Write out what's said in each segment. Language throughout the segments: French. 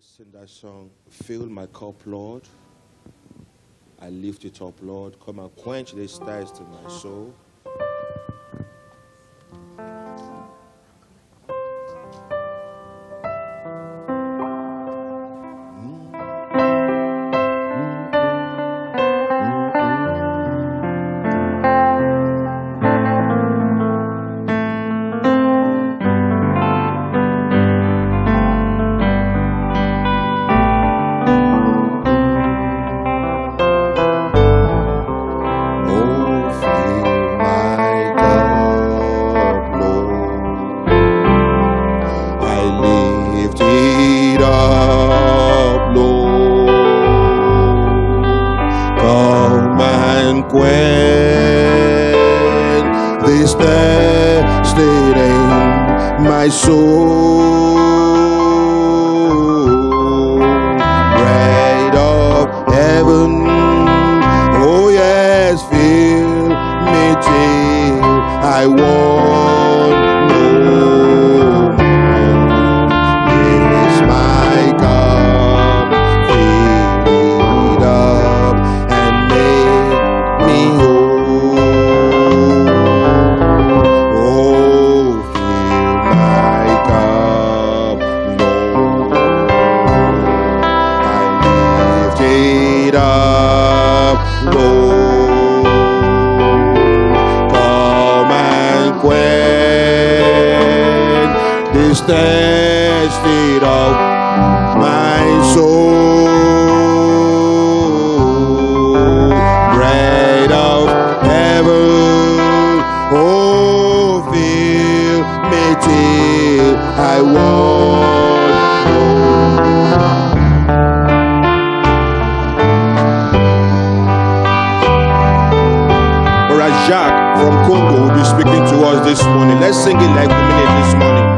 sing that song, Fill My Cup, Lord. I lift it up, Lord. Come and quench these thirst in my soul. This thirsted in my soul, bread of heaven, oh yes, fill me till I want no more. This is my cup, fill it up and make me whole. Lord, come and quench this thirsty of my soul, bread of heaven, oh, fill me till I want more. Jacques from Congo will be speaking to us this morning. Let's sing it like we mean it this morning.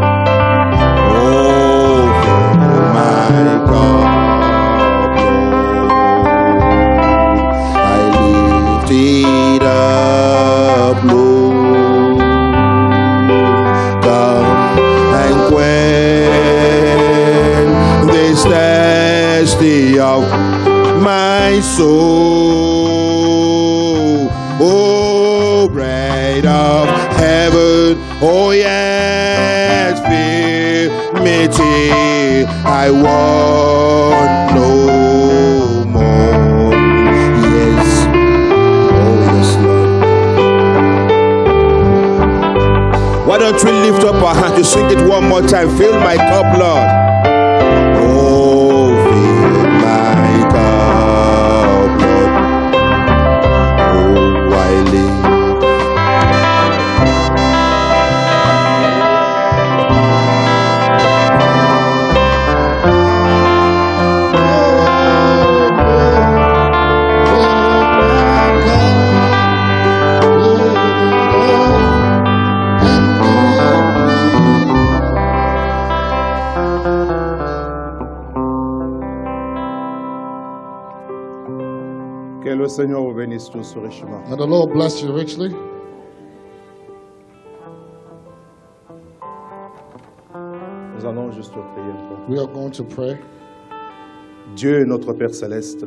Oh, fill my cup, Lord. I lift it up, Lord. Come and quench this thirsty of my soul. Oh, bread of heaven, oh yes, fill me till I want no more. Yes, oh yes, Lord. Why don't we lift up our hands to sing it one more time? Fill my cup, Lord. Oh, fill my cup, Lord. Oh, I live. Que le Seigneur vous bénisse tous richement. May the Lord bless you richly. Nous allons juste prier un peu. We are going to pray. Dieu, notre Père céleste,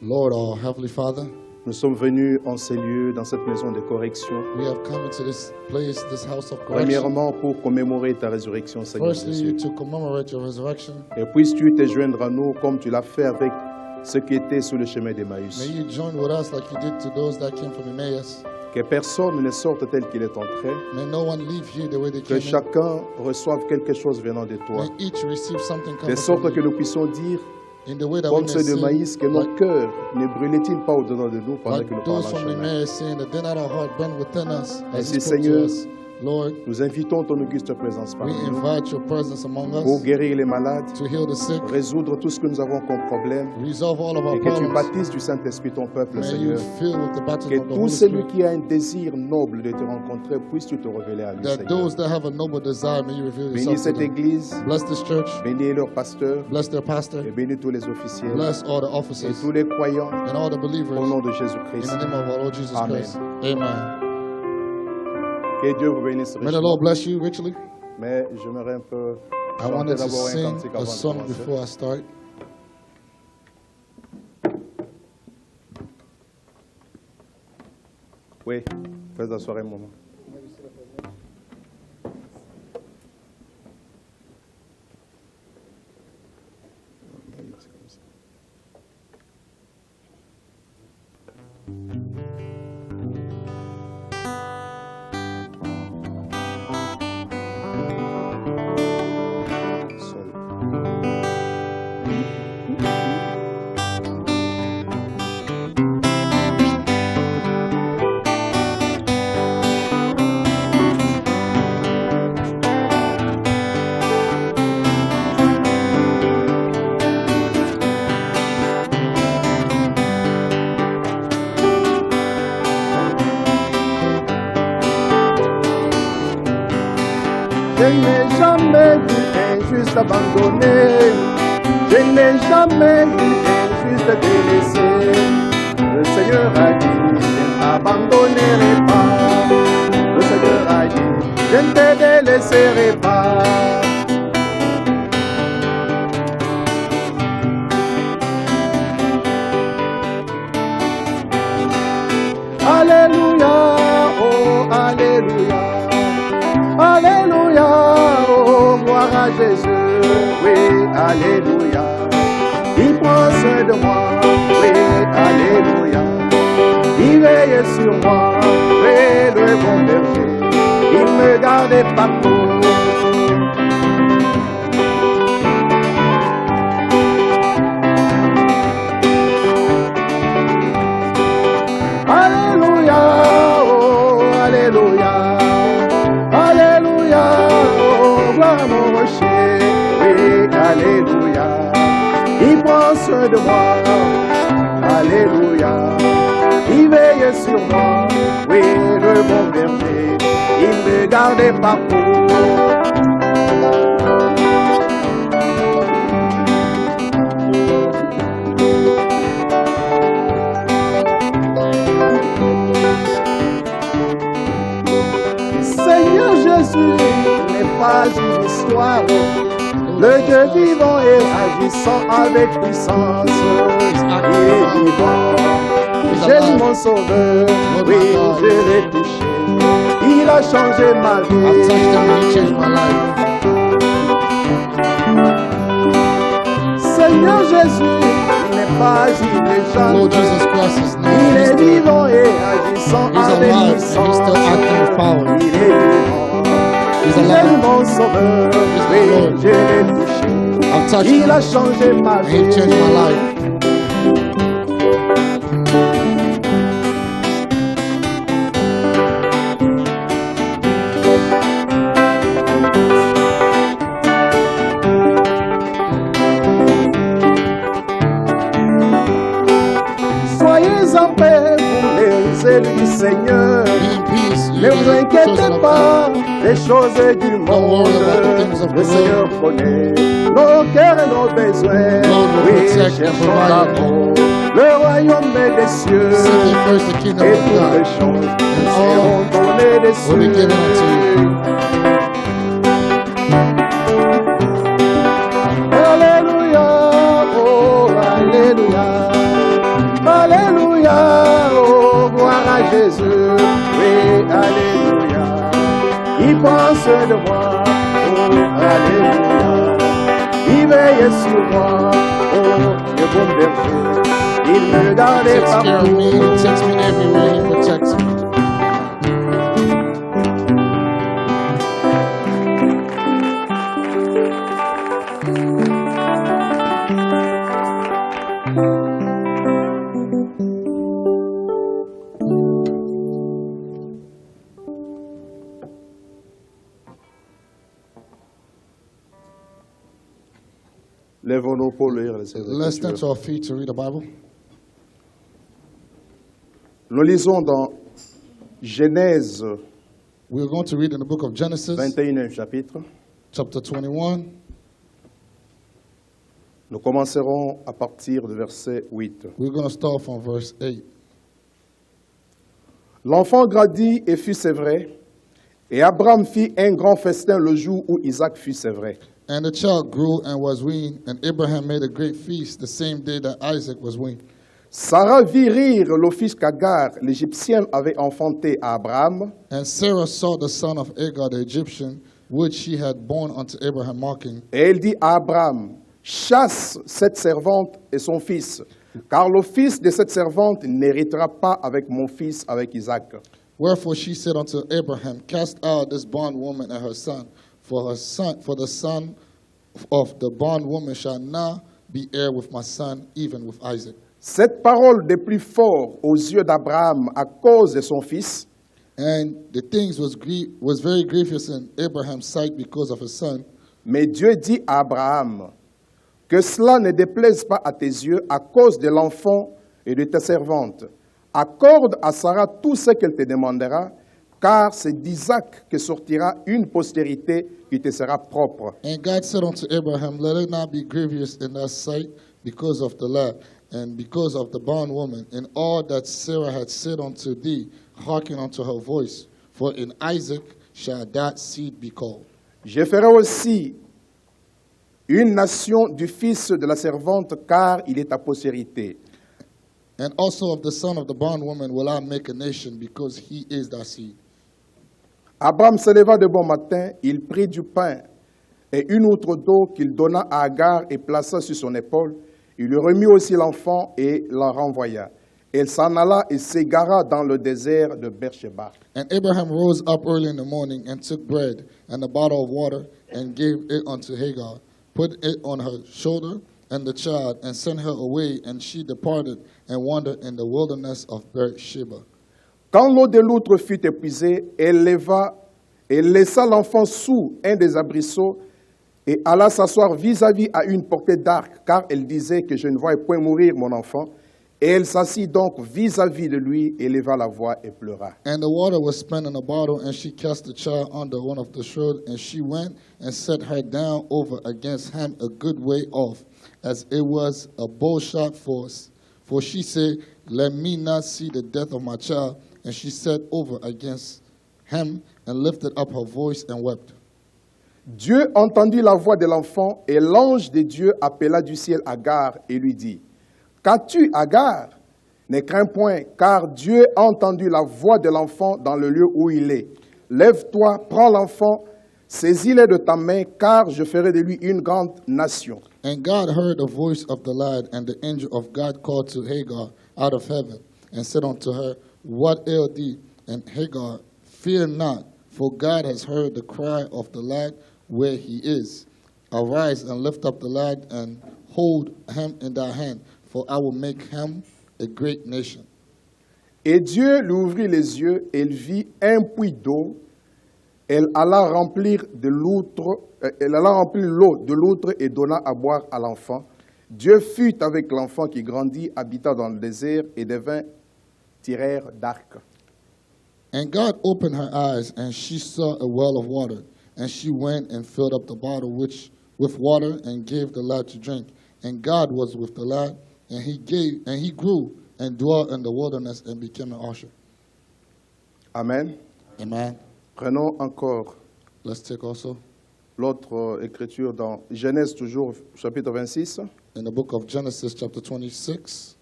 Lord, our Heavenly Father, nous sommes venus en ces lieux, dans cette maison de correction, we have come into this place, this house of correction. premièrement pour commémorer ta résurrection, Seigneur Firstly, Jésus. to commemorate your resurrection. Et puisses-tu te joindre à nous comme tu l'as fait avec ceux qui étaient sur le chemin d'Emmaüs. May you join with us like you did to those that came from Emmaus. Que personne ne sorte tel qu'il est entré. May no one leave here the way they Que came in. chacun reçoive quelque chose venant de toi. May each receive something De coming sorte from que you. nous puissions dire, In the way that we comme may ceux de sing, Maïs, que nos like, cœurs ne brûlaient-ils pas au-dedans de nous pendant que nous like parlons those en from chemin. Emmaus saying that did not our heart burn within us as Ainsi, you spoke Seigneur, to us. Lord, nous invitons ton auguste présence we parmi nous invite your presence among pour us guérir les malades, to heal the sick, résoudre tout ce que nous avons comme problème resolve all of our et que tu problems. baptises du Saint-Esprit ton peuple, May you Seigneur. fill with the baptism Que of the tout Holy celui Spirit. qui a un désir noble de te rencontrer, puisses-tu te révéler à lui, That Seigneur. those that have a noble desire, may you reveal Bénis yourself to cette them. église, Bless this church, bénis leur pasteur bless their pastor, et bénis tous les officiels bless all the et officers tous les croyants and all the believers au nom de in Jésus-Christ. the name of our Lord Jesus Amen. Christ. Amen. Que Dieu vous bénisse May the richement. Lord bless you richly. Mais j'aimerais un peu I wanted to d'abord un sing cantique a avant de song commencer. before I start. Oui, fais asseoir un moment. Je n'ai jamais vu un juste abandonné. Je n'ai jamais vu un juste délaissé. Le Seigneur a dit, je ne t'abandonnerai pas. Le Seigneur a dit, je ne te délaisserai pas. Alléluia, oh Alléluia. Alléluia, oh gloire à Jésus, oui, Alléluia. Il prend soin de moi, oui, Alléluia. Il veille sur moi, oui, le bon berger. Il me garde partout. Alléluia, oh Alléluia. Alléluia, oh gloire à mon rocher, oui, Alléluia. Il prend soin de moi, Alléluia. Il veille sur moi, oui, le bon berger. Il me garde partout. Seigneur Jésus n'est pas une histoire. Le Dieu vivant et agissant avec puissance. Il est vivant. Jésus mon sauveur, oui, je l'ai touché. Il a changé ma I touched him vie. and he changed my life. Seigneur Jésus n'est pas une Lord légende. Jesus Christ is Il now. est vivant et agissant He's avec alive and he's puissance. still acting with power. Il est vivant. He's Jésus alive. mon sauveur, oui, Lord. je l'ai touché. I've touched Il him a changé ma and he vie. changed my life. Soyez en paix, vous les élus du Seigneur. Be in peace. Ne You vous the inquiétez children of pas God. des choses du monde. worry about the things of Le the Seigneur connaît nos cœurs et nos besoins. Lord will Oui, protect and cherchons provide. d'abord le royaume des cieux. Seek ye first the kingdom Et of toutes les God. choses And seront all données des will be given unto cieux. you. Alléluia, oh Alléluia. Alléluia, oh gloire à Jésus, oui, Alléluia. Il prend soin de moi, oh Alléluia. Il veille sur moi, oh le bon berger. Il me garde He takes care of me. He partout. takes me everywhere. He protects me. Lèvons-nous pour lire les Let's stand to Écritures. our feet to read the Bible. Nous lisons dans Genèse, We're going to read in the book of Genesis, 21e chapitre. chapter 21. Nous commencerons à partir du verset 8. We're going to start from verse 8. L'enfant grandit et fut sévré, et Abraham fit un grand festin le jour où Isaac fut sévré. And the child grew and was weaned, and Abraham made a great feast the same day that Isaac was weaned. Sarah vit rire le fils qu'Agar, l'Égyptienne, avait enfanté à Abraham. And Sarah saw the son of Agar the Egyptian, which she had born unto Abraham, mocking. Et elle dit à Abraham, chasse cette servante et son fils, car le fils de cette servante n'héritera pas avec mon fils, avec Isaac. Wherefore she said unto Abraham, cast out this bondwoman and her son, for the son of the bondwoman shall not be heir with my son, even with Isaac. Cette parole des plus forts aux yeux d'Abraham à cause de son fils, And the things was very grievous in Abraham's sight because of his son. mais Dieu dit à Abraham, que cela ne déplaise pas à tes yeux à cause de l'enfant et de ta servante. Accorde à Sarah tout ce qu'elle te demandera, car c'est d'Isaac que sortira une postérité qui te sera propre. And God said unto Abraham, let it not be grievous in thy sight because of the lad, and because of the bondwoman, and all that Sarah had said unto thee, hearken unto her voice, for in Isaac shall that seed be called. Je ferai aussi une nation du fils de la servante, car il est ta postérité. And also of the son of the bondwoman will I make a nation, because he is thy seed. Abraham se leva de bon matin, il prit du pain et une outre d'eau qu'il donna à Agar et plaça sur son épaule. Il lui remit aussi l'enfant et la renvoya. Elle s'en alla et s'égara dans le désert de Beersheba. And Abraham rose up early in the morning, and took bread and a bottle of water, and gave it unto Hagar, put it on her shoulder, and the child, and sent her away, and she departed, and wandered in the wilderness of Beersheba. Quand l'eau de l'outre fut épuisée, elle laissa l'enfant sous un des arbrisseaux et alla s'asseoir vis-à-vis à une portée d'arc, car elle disait que je ne vois point mourir mon enfant. Et elle s'assit donc vis-à-vis de lui, éleva la voix et pleura. And the water was spent in a bottle, and she cast the child under one of the shrouds, and she went and set her down over against him a good way off, as it was a bow shot for she said, let me not see the death of my child. And she sat over against him, and lifted up her voice, and wept. Dieu entendit la voix de l'enfant, et l'ange de Dieu appela du ciel Agar et lui dit, qu'as-tu, Agar? Ne crains point, car Dieu a entendu la voix de l'enfant dans le lieu où il est. Lève-toi, prends l'enfant, saisis-le de ta main, car je ferai de lui une grande nation. And God heard the voice of the lad, and the angel of God called to Hagar out of heaven, and said unto her, what ailed thee? And Hagar, fear not, for God has heard the cry of the lad where he is. Arise and lift up the lad, and hold him in thy hand, for I will make him a great nation. Et Dieu lui ouvrit les yeux, elle vit un puits d'eau. Elle alla remplir l'eau de l'outre et donna à boire à l'enfant. Dieu fut avec l'enfant qui grandit, habita dans le désert et devint tireur d'arc. And God opened her eyes, and she saw a well of water. And she went and filled up the bottle with water, and gave the lad to drink. And God was with the lad, and he grew and dwelt in the wilderness, and became an usher. Amen. Amen. Prenons encore Let's take also l'autre écriture dans Genèse, toujours chapitre 26. in the book of Genesis, chapter 26.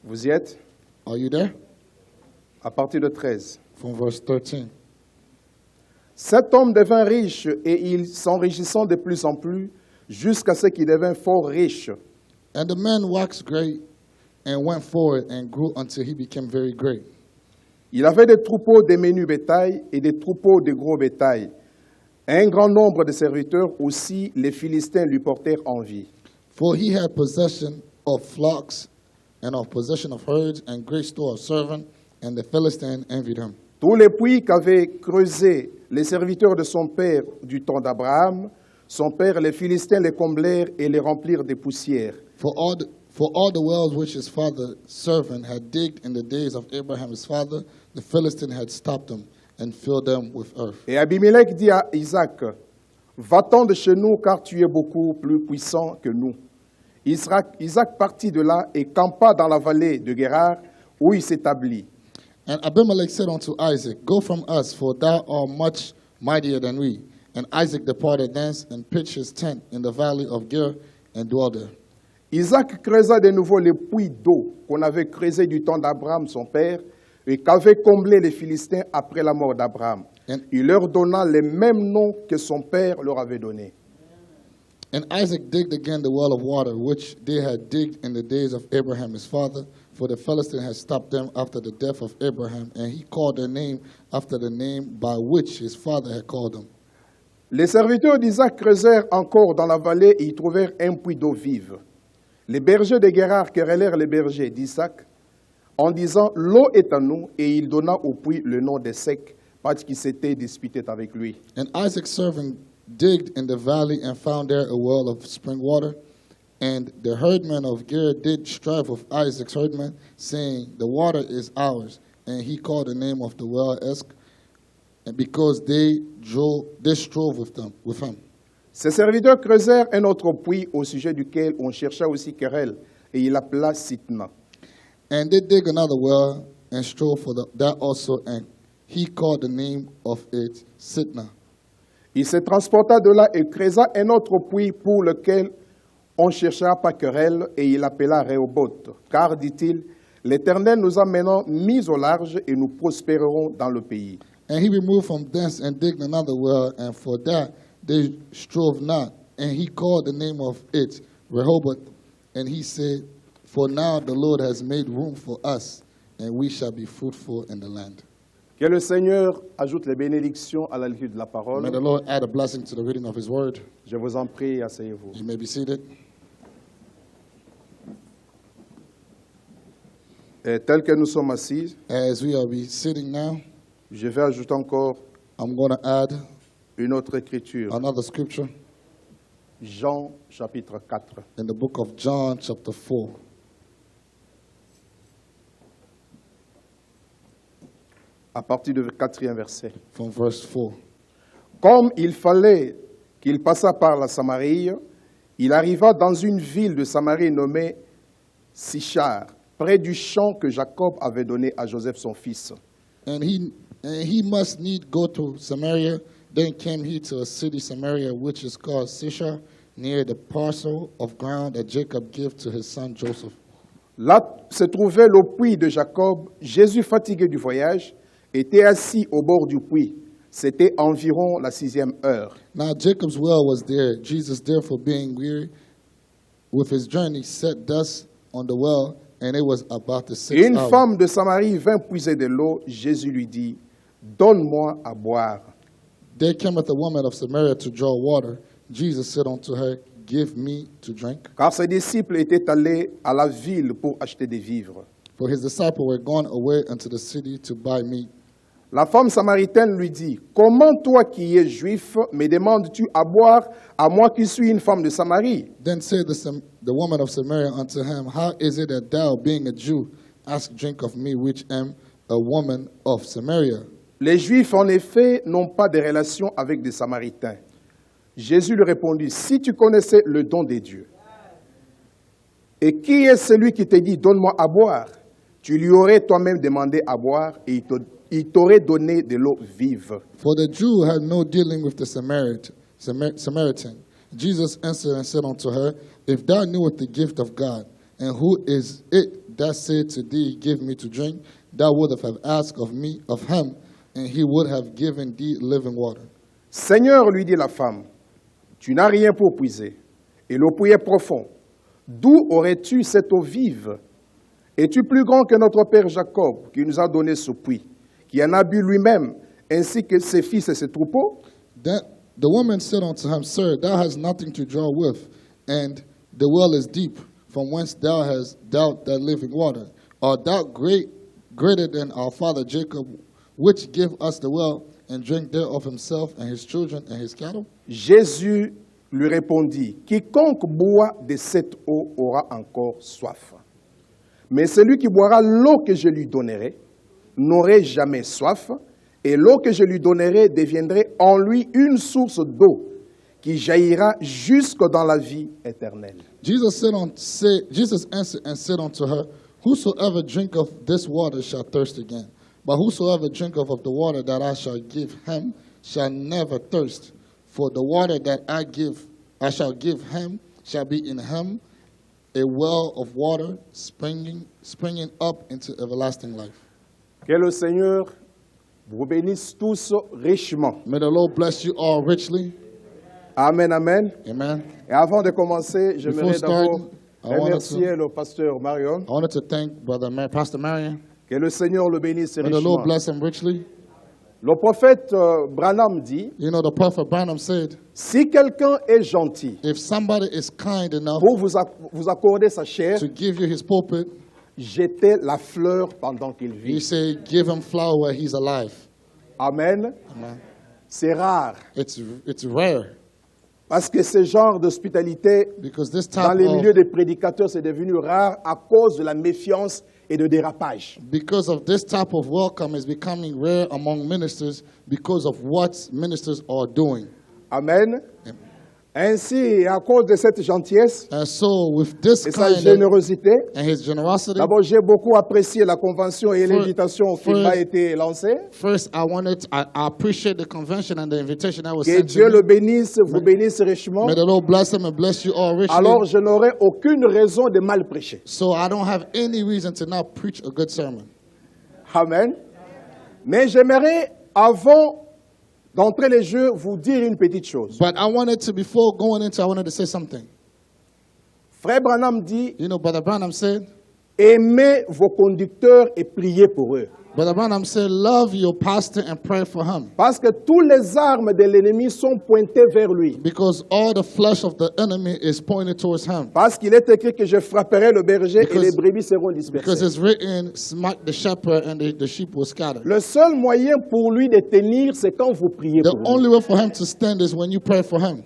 Vous y êtes? Are you there? À partir de 13. From verse 13. Cet homme devint riche et il s'enrichissant de plus en plus jusqu'à ce qu'il devint fort riche. And the man waxed great, and went forward, and grew until he became very great. Il avait des troupeaux de menus bétail et des troupeaux de gros bétail. Un grand nombre de serviteurs aussi, les Philistins lui portèrent envie. For he had possession of flocks, and of possession of herds, and great store of servants, and the Philistines envied him. Tous les puits qu'avaient creusés les serviteurs de son père du temps d'Abraham, son père, les Philistins les comblèrent et les remplirent de poussière. For all the wells which his father's servant had digged in the days of Abraham his father, the Philistine had stopped them, and filled them with earth. Et Abimelech dit à Isaac, va-t'en de chez nous, car tu es beaucoup plus puissant que nous. Isaac partit de là et campa dans la vallée de Guérar, où il s'établit. And Abimelech said unto Isaac, Go from us, for thou art much mightier than we. And Isaac departed thence and pitched his tent in the valley of Ger and dwelt there. Isaac creusa de nouveau les puits d'eau qu'on avait creusés du temps d'Abraham, son père, et qu'avaient comblé les Philistins après la mort d'Abraham. Il leur donna les mêmes noms que son père leur avait donnés. And Isaac digged again the well of water, which they had digged in the days of Abraham his father, for the Philistine had stopped them after the death of Abraham, and he called their name after the name by which his father had called them. Les serviteurs d'Isaac creusèrent encore dans la vallée et y trouvèrent un puits d'eau vive. Les bergers de Guérard querellèrent les bergers d'Isaac en disant « L'eau est à nous » et il donna au puits le nom de Sec parce qu'il s'était disputé avec lui. And Isaac's servant digged in the valley and found there a well of spring water. And the herdmen of Ger did strive with Isaac's herdmen, saying, The water is ours. And he called the name of the well Esk, and because they strove with him. Ses serviteurs creusèrent un autre puits au sujet duquel on chercha aussi querelle, et il appela Sitna. And they dig another well and strove for that also, and he called the name of it Sitna. Il se transporta de là et creusa un autre puits pour lequel on chercha pas querelle, et il appela Rehoboth. Car, dit-il, l'Éternel nous a maintenant mis au large et nous prospérerons dans le pays. And he removed from thence and digged another well, and for that they strove not. And he called the name of it Rehoboth. And he said, For now the Lord has made room for us, and we shall be fruitful in the land. Que le Seigneur ajoute les bénédictions à la lecture de la parole. May the Lord add a blessing to the reading of his word. Je vous en prie, asseyez-vous. You may be seated. Et tel que nous sommes assis, As we are sitting now, je vais ajouter encore I'm going to add une autre écriture. another scripture Jean chapitre 4. in the book of John, chapter 4, À partir du 4e verset. from verse 4. Comme il fallait qu'il passât par la Samarie, il arriva dans une ville de Samarie nommée Sichar, près du champ que Jacob avait donné à Joseph son fils. And he must need go to Samaria. Then came he to a city, Samaria, which is called Sychar, near the parcel of ground that Jacob gave to his son Joseph. Là se trouvait le puits de Jacob. Jésus, fatigué du voyage, était assis au bord du puits. C'était environ la 6e heure. Now Jacob's well was there. Jesus, therefore, being weary with his journey, sat thus on the well, and it was about the Et 6th une hour. femme de Samarie vint puiser de l'eau. Jésus lui dit, « Donne-moi à boire. » There cometh a woman of Samaria to draw water. Jesus said unto her, Give me to drink. Car ses disciples étaient allés à la ville pour acheter des vivres. For his disciples were gone away unto the city to buy meat. La femme samaritaine lui dit, « Comment toi qui es juif me demandes-tu à boire, à moi qui suis une femme de Samarie ?» Then said the woman of Samaria unto him, How is it that thou, being a Jew, ask drink of me, which am a woman of Samaria? Les Juifs, en effet, n'ont pas de relation avec des Samaritains. Jésus lui répondit, « Si tu connaissais le don de Dieu, et qui est celui qui te dit, donne-moi à boire, tu lui aurais toi-même demandé à boire et il t'aurait donné de l'eau vive. » For the Jew had no dealing with the Samaritan. Jesus answered and said unto her, If thou knewest the gift of God, and who is it that said to thee, Give me to drink, thou wouldst have asked of him, and he would have given thee living water. Seigneur, lui dit la femme, tu n'as rien pour puiser, et le puits est profond. D'où aurais-tu cette eau vive? Es-tu plus grand que notre père Jacob, qui nous a donné ce puits, qui en a bu lui-même, ainsi que ses fils et ses troupeaux? Then the woman said unto him, Sir, thou hast nothing to draw with, and the well is deep, from whence thou hast that living water. Art thou greater than our father Jacob, which gave us the well, and drank thereof himself and his children and his cattle? Jésus lui répondit, quiconque boit de cette eau aura encore soif. Mais celui qui boira l'eau que je lui donnerai n'aurait jamais soif, et l'eau que je lui donnerai deviendrait en lui une source d'eau qui jaillira jusque dans la vie éternelle. Jesus answered and said unto her, Whosoever drink of this water shall thirst again. But whosoever drinketh of the water that I shall give him shall never thirst. For the water that I shall give him shall be in him a well of water springing up into everlasting life. Que le Seigneur vous bénisse tous richement. May the Lord bless you all richly. Amen, amen. Amen. Et avant de commencer, Before j'aimerais d'abord starting, I wanted remercier le pasteur Marion. I wanted to thank Pastor Marion. Que le Seigneur le bénisse May the Lord richement. bless him richly. Le prophète Branham dit, You know, the prophet Branham said, si quelqu'un est gentil if somebody is kind enough pour vous accorder sa chair, to give you his pulpit, jetez la fleur pendant qu'il he vit. say, give him flower while he's alive. Amen. Amen. C'est rare. It's rare Parce que ce genre d'hospitalité, because this dans type les milieux of des prédicateurs, c'est devenu rare à cause de la méfiance et de dérapage. welcome is becoming rare among ministers because of what ministers are doing. Amen. Ainsi, à cause de cette gentillesse And so with this et sa kind of, générosité, and his generosity, d'abord j'ai beaucoup apprécié la convention et l'invitation qui first- m'a été lancée. first I appreciate the convention and the invitation that was Que sent Dieu to le me. bénisse, vous bénisse richement. May the Lord bless him and bless you all richly. Alors je n'aurai aucune raison de mal prêcher. So I don't have any reason to not preach a good sermon. Amen. Mais j'aimerais, avant d'entrer les jeux, vous dire une petite chose. But I wanted to say something. Frère Branham dit, You know, Brother Branham said, aimez vos conducteurs et priez pour eux. love your pastor and pray for him. Parce que toutes les armes de l'ennemi sont pointées vers lui. Because all the flesh of the enemy is pointed towards him. Parce qu'il est écrit que je frapperai le berger et Because- les brebis seront Because dispersées. it's written, smite the shepherd and the sheep will scatter. Le seul moyen pour lui de tenir, c'est quand vous priez The pour lui. only way for him to stand is when you pray for him.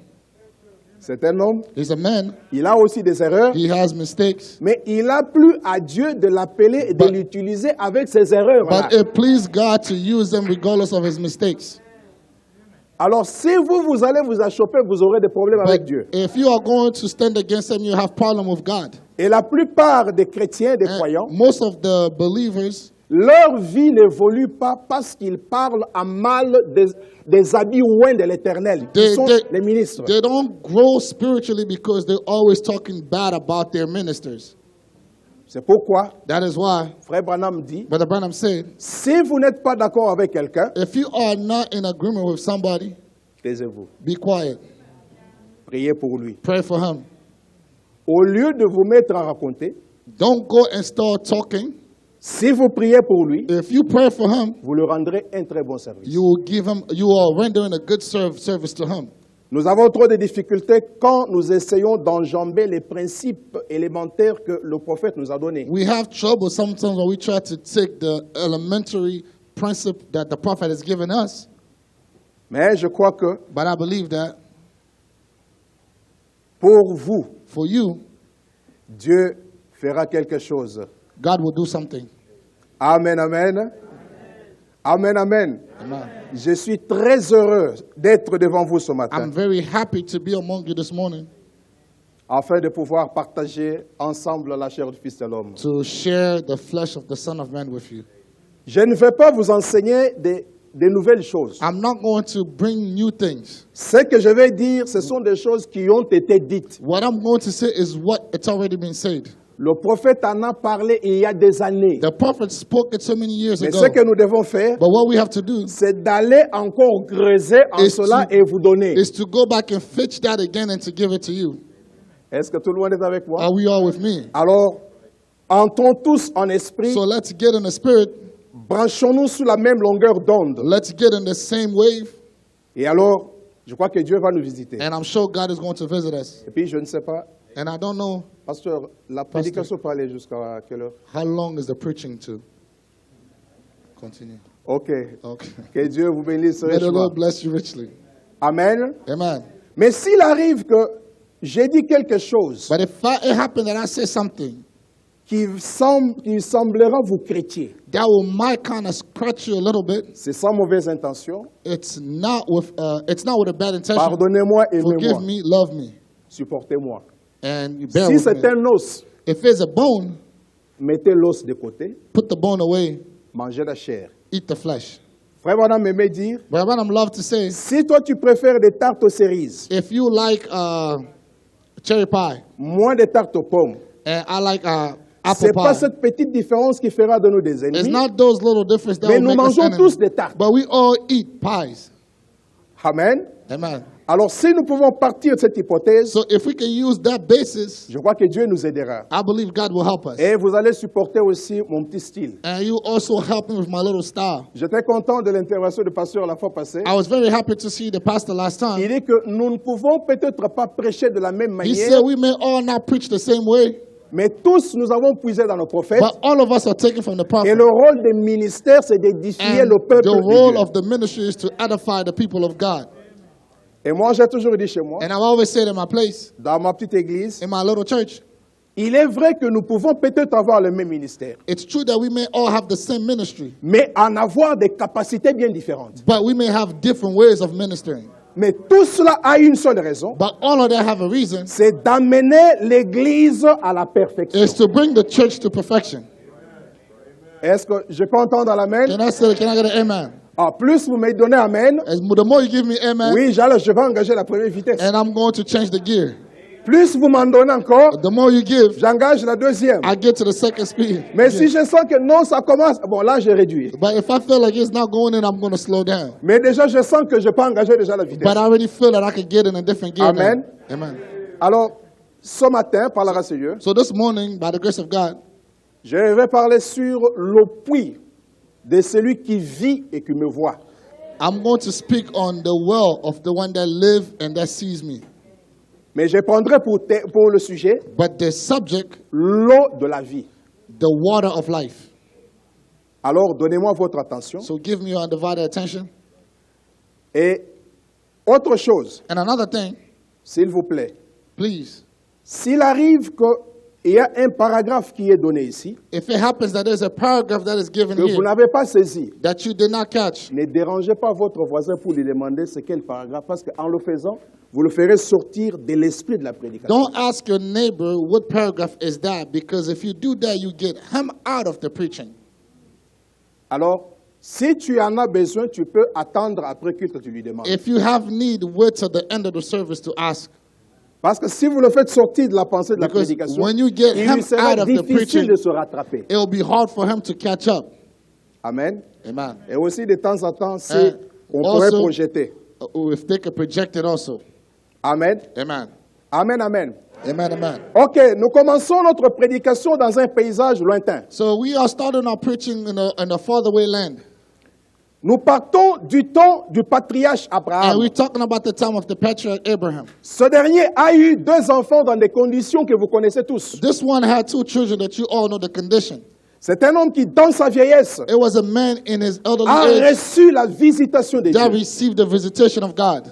C'est un homme, He's a man. il a aussi des erreurs, He has mistakes. mais il a plu à Dieu de l'appeler et de But- l'utiliser avec ses erreurs. But it pleased God to use them regardless of his mistakes. Alors si vous allez vous achoper, vous aurez des problèmes avec But Dieu. if you are going to stand against him, you have problem with God. Et la plupart des chrétiens, des And croyants, most of the believers, leur vie n'évolue pas parce qu'ils parlent à mal des habits ouins de l'Éternel, qui They- sont they- les ministres. they don't grow spiritually because they're always talking bad about their ministers. C'est pourquoi That is why Frère Branham dit, Brother Branham said, si vous n'êtes pas d'accord avec quelqu'un, if you are not in agreement with somebody, taisez-vous, be quiet. priez pour lui. Pray for him. Au lieu de vous mettre à raconter, Don't go and start talking. si vous priez pour lui, If you pray for him, vous lui rendrez un très bon service. you are rendering a good service to him. Nous avons trop de difficultés quand nous essayons d'enjamber les principes élémentaires que le prophète nous a donnés. We have trouble sometimes when we try to take the elementary principle that the prophet has given us. Mais je crois que But I believe that pour vous, for you, Dieu fera quelque chose. God will do something. Amen, amen. Amen, amen. Amen. Je suis très heureux d'être devant vous ce matin I'm very happy to be among you this morning afin de pouvoir partager ensemble la chair du Fils de l'homme. to share the flesh of the Son of Man with you. Je ne vais pas vous enseigner des nouvelles choses. I'm not going to bring new things. Ce que je vais dire, ce sont des choses qui ont été dites. What I'm going to say is what it's already been said. Le prophète en a parlé il y a des années. The prophet spoke it so many years Mais ago. ce que nous devons faire, But what we have to do c'est d'aller encore creuser en Is cela to- et vous donner. is to go back and fetch that again and to give it to you. Est-ce que tout le monde est avec moi? Are we all with me? Alors, entrons tous en esprit, So let's get in the spirit. branchons-nous sur la même longueur d'onde. Let's get in the same wave. Et alors, je crois que Dieu va nous visiter. And I'm sure God is going to visit us. Et puis, je ne sais pas, And I don't know pasteur, la prédication peut aller jusqu'à quelle heure? how long is the preaching to. Continue. Ok. Okay. Que Dieu vous bénisse May the richement. Lord bless you richly. Amen. Amen. Mais s'il arrive que j'ai dit quelque chose But if it happened that I say something qui semblera vous chrétien, that might kind of scratch you a little bit, c'est sans mauvaise intention, it's not with a bad intention. pardonnez-moi, Forgive aimez-moi, me, love me, supportez-moi. and you bear Si with c'est me. un os, If it's a bone, mettez l'os de côté, put the bone away, mangez la chair. eat the flesh. Frère Branham aimait dire, But Branham loved to say, si toi tu préfères des tartes aux cerises, if you like cherry pie, moins des tartes aux pommes, and I like apple c'est pas pie, cette petite différence qui fera de nous des it's ennemis, not those little differences that mais will nous make us mangeons tous enemies. des tartes. But we all eat pies. Amen. Amen. Alors si nous pouvons partir de cette hypothèse, So if we can use that basis, je crois que Dieu nous aidera. I believe God will help us. Et vous allez supporter aussi mon petit style. And you also help me with my little style. J'étais content de l'intervention du pasteur la fois passée. I was very happy to see the pastor last Il time. dit que nous ne pouvons peut-être pas prêcher de la même He manière, said we may all not preach the same way, mais tous nous avons puisé dans nos prophètes. but all of us are taken from the Et prophet. le rôle des ministères, c'est d'édifier And le peuple the de role Dieu. of the ministry is to edify the people of God. Et moi, j'ai toujours dit chez moi, And I've always said in my place, dans ma petite église, in my little church, il est vrai que nous pouvons peut-être avoir le même ministère, it's true that we may all have the same ministry, mais en avoir des capacités bien différentes. but we may have different ways of ministering. Mais tout cela a une seule raison, But all of that have a reason, c'est d'amener l'église à la perfection. is to bring the church to perfection. Est-ce que je peux entendre l'amen? Can I get an amen? Ah, plus vous me donnez amen, The more you give me amen, oui, je vais engager la première vitesse. and I'm going to change the gear. Plus vous m'en donnez encore, The more you give, j'engage la deuxième. I get to the second speed. Mais si je sens que non, ça commence, bon là, je réduis. But if I feel like it's not going in, I'm going to slow down. Mais déjà, je sens que je peux engager déjà la vitesse. But I already feel that I could get in a different gear. Amen. Now. Amen. Alors, ce matin, par la grâce de Dieu, So this morning, by the grace of God, je vais parler sur l'appui de celui qui vit et qui me voit. I'm going to speak on the well of the one that lives and that sees me. Mais je prendrai pour le sujet But the subject, l'eau de la vie. the water of life. Alors, donnez-moi votre attention. So give me your undivided attention. Et autre chose, And another thing, s'il vous plaît, please, s'il arrive qu'il y a un paragraphe qui est donné ici, if it happens that there's a paragraph that is given que vous here n'avez pas saisi, that you did not catch, ne dérangez pas votre voisin pour lui demander c'est quel paragraphe, parce qu'en le faisant, vous le ferez sortir de l'esprit de la prédication. don't ask your neighbor what paragraph is that, because if you do that, you get him out of the preaching. Alors, si tu en as besoin, tu peux attendre après culte, tu lui demandes. If you have need, wait till the end of the service to ask. Parce que si vous le faites sortir de la pensée de la Because prédication, when you get il him lui sera out of the difficile preaching, de se rattraper. it will be hard for him to catch up. Amen. Amen. Et aussi, de temps en temps, si on also- pourrait projeter. If they could project it also. Amen. Amen. Amen, amen. Amen, amen. Ok, nous commençons notre prédication dans un paysage lointain. So we are starting our preaching in a faraway land. Nous partons du temps du patriarche And Abraham. we're talking about the time of the patriarch Abraham. Ce dernier a eu 2 enfants dans des conditions que vous connaissez tous. This one had 2 children that you all know the condition. C'est un homme qui, dans sa vieillesse, It was a man in his elderly a age reçu la visitation de that Dieu. received the visitation of God.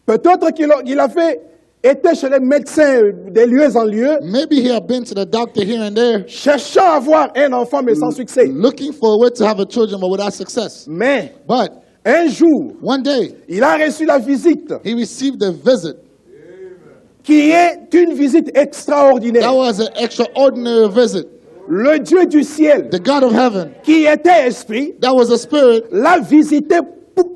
Peut-être qu'il avait été chez les médecins de lieu en lieu, Maybe he had been to the doctor here and there, cherchant à avoir un enfant mais sans succès. looking for a way to have a children, but without success. Mais But un jour, one day, il a reçu la visite, he received a visit. qui est une visite That extraordinaire. was an extraordinary visit. Le Dieu du ciel, The God of heaven, qui était esprit, that was a spirit, l'a visité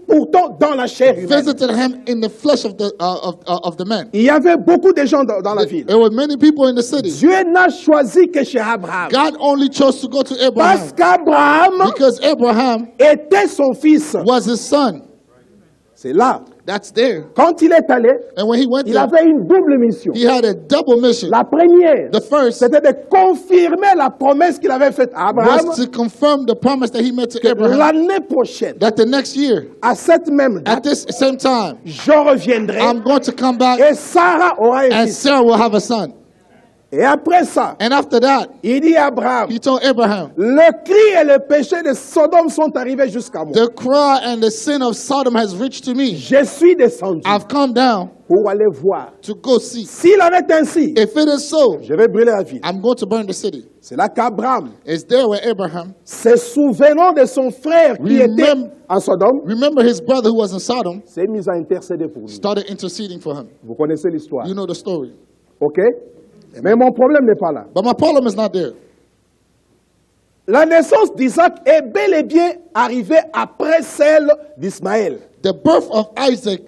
pourtant dans la chair humaine. visited him in the flesh of the man. Il y avait beaucoup de gens dans la ville. There were many people in the city. Dieu n'a choisi que chez Abraham. God only chose to go to Parce Abraham qu'Abraham because Abraham était son fils. was his son. C'est là. That's there. Quand il est allé, And when he went il there, avait une double mission. he had a double mission. La première, The first c'était de confirmer la promesse qu'il avait faite à Abraham was to confirm the promise that he made to que Abraham l'année prochaine, that the next year, à cette même at date, this same time, je reviendrai I'm going to come back et Sarah aura un and fils. Sarah will have a son. Et après ça, And after that, il dit à Abraham, he told Abraham, le cri et le péché de Sodome sont arrivés jusqu'à moi. the cry and the sin of Sodom has reached to me. Je suis descendu I've come down pour aller voir. to go see. S'il en est ainsi, If it is so, je vais brûler la ville. I'm going to burn the city. C'est là qu'Abraham, It's there where Abraham, se souvenant de son frère qui était Remember- en Sodome, remember his brother who was in Sodom, s'est mis à intercéder pour lui. started interceding for him. Vous connaissez l'histoire. You know the story. OK? Mais mon problème n'est pas là. But my problem is not there. La naissance d'Isaac est bel et bien arrivée après celle d'Ismaël. The birth of Isaac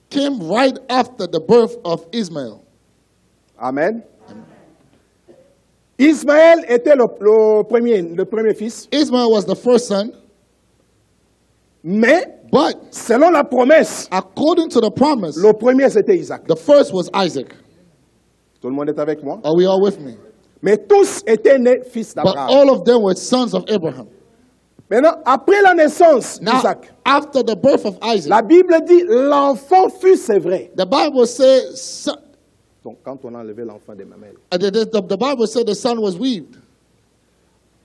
came right after the birth of Ismael. Amen. Ismaël était le premier fils, Ismael was the first son, mais but selon la promesse, according to the promise, le premier c'était Isaac. the first was Isaac. Tout le monde est avec moi? Are we all with me? Mais tous étaient nés fils But d'Abraham. all of them were sons of Abraham. Maintenant, après la naissance Now, d'Isaac, after the birth of Isaac, la Bible dit l'enfant fut sévré. the Bible says, Donc, quand on a enlevé l'enfant des mamelles. the Bible said the son was weaved.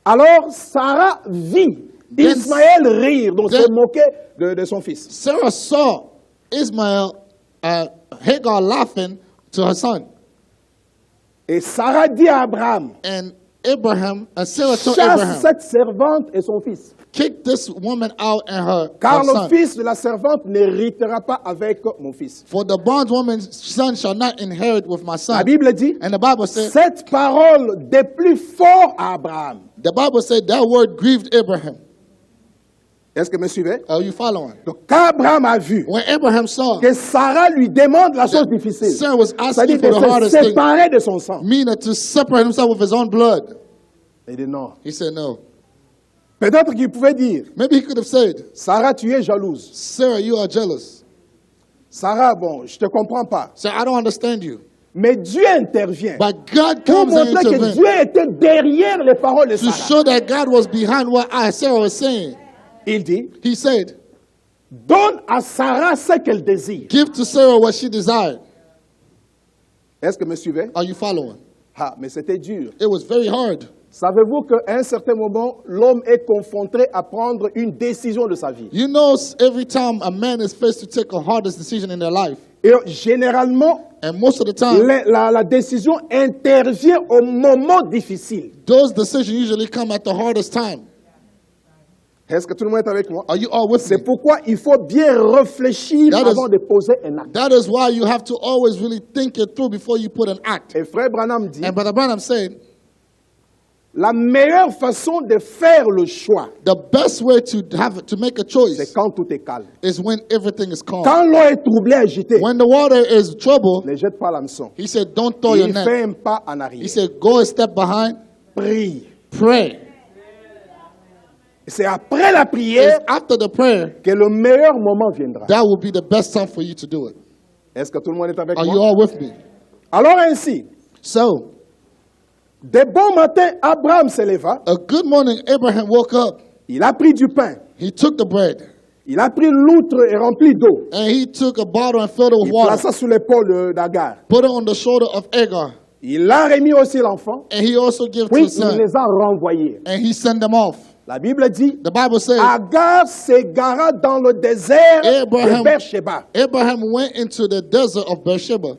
Alors, Sarah vit Then- Ismaël rire, donc then- se moquer de son fils. Sarah saw Ismael, Hagar laughing to her son. Et Sarah dit à Abraham, And Sarah told chasse Abraham, cette servante et son fils. kick this woman out and her Car le son. fils de la servante n'héritera pas avec mon fils. For the bondwoman's son shall not inherit with my La son. Bible dit, And the Bible said, cette parole déplut fort à Abraham. the Bible said that word grieved Abraham. Est-ce que vous me suivez? Are you following? Donc, quand Abraham a vu When Abraham saw que Sarah lui demande la chose difficile, Sarah was asking c'est-à-dire for the de se hardest thing, séparer de son sang, meaning to separate himself with his own blood, il dit non. he said no. Peut-être qu'il pouvait dire, Maybe he could have said, Sarah, tu es jalouse. Sarah, you are jealous. Sarah, bon, je te comprends pas. Sarah, I don't understand you. Mais Dieu intervient But God pour comes and montrer que intervenes Dieu était derrière les paroles de to Sarah. show that God was behind what Sarah was saying. Il dit, He said, donne à Sarah ce qu'elle désire. give to Sarah what she desired. Est-ce que vous me suivez? Are you following? Ah, mais c'était dur. It was very hard. Savez-vous qu'à un certain moment, l'homme est confronté à prendre une décision de sa vie. You know, every time a man is faced to take a hardest decision in their life, Et généralement, and most of the time, la décision intervient au moment difficile. those decisions usually come at the hardest time. Est-ce que tout le monde est avec moi? Are you all with me? C'est pourquoi il faut bien réfléchir That is- avant de poser un acte. That is why you have to always really think it through before you put an act. Et frère Branham dit, And Brother Branham said, la meilleure façon de faire le choix, the best way to make a c'est choice quand tout est calme. is when everything is calm. Quand l'eau est troublée, agitée, When the water is troubled, ne jette pas l'hameçon. he said, don't throw your Il net. fait un pas en He arrière. said, go a step behind, Prie. pray. C'est après la It's prière after the prayer, que le meilleur moment viendra. that will be the best time for you to do it. Est-ce que tout le monde est avec Are you moi? all with me? Alors ainsi, So, de bon matin, Abraham se leva. a good morning, Abraham woke up. Il a pris du pain. He took the bread, Il a pris l'outre et rempli d'eau. and he took a bottle and filled it with Il water, plaça sur l'épaule d'Agar. put it on the shoulder of Agar, Il a remis aussi l'enfant. and he also gave to Puis his il son, les a renvoyés. and he sent them off. La Bible dit, The Bible says Agar s'égara dans le désert Abraham- de Beersheba. Abraham went into the desert of Beersheba.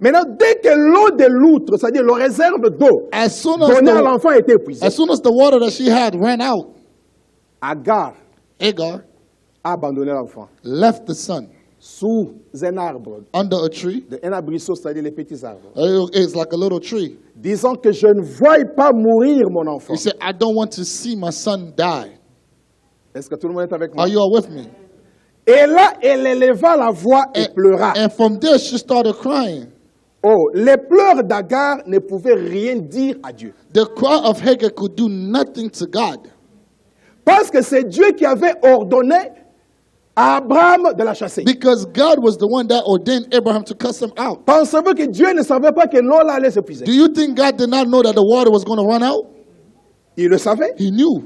Maintenant, dès que l'eau de l'outre, c'est-à-dire la réserve d'eau, As soon as donnée à the, l'enfant était épuisée, as soon as the water that she had ran out, Agar Agar a abandonné l'enfant left the son sous un arbre, under a tree. un abrisseau, c'est-à-dire les petits arbres, It's like a little tree. disant que je ne voie pas mourir mon enfant. He said, I don't want to see my son die. Est-ce que tout le monde est avec moi? Are you all with me? Et là, elle éleva la voix et pleura. And from there, she started crying. Oh, les pleurs d'Agar ne pouvaient rien dire à Dieu. The cry of Hagar could do nothing to God. Parce que c'est Dieu qui avait ordonné à Abraham de la chasser. Because God was the one that ordained Abraham to cast him out. Pensez-vous que Dieu ne savait pas que l'eau là allait s'épuiser? Do you think God did not know that the water was going to run out? Il le savait. He knew.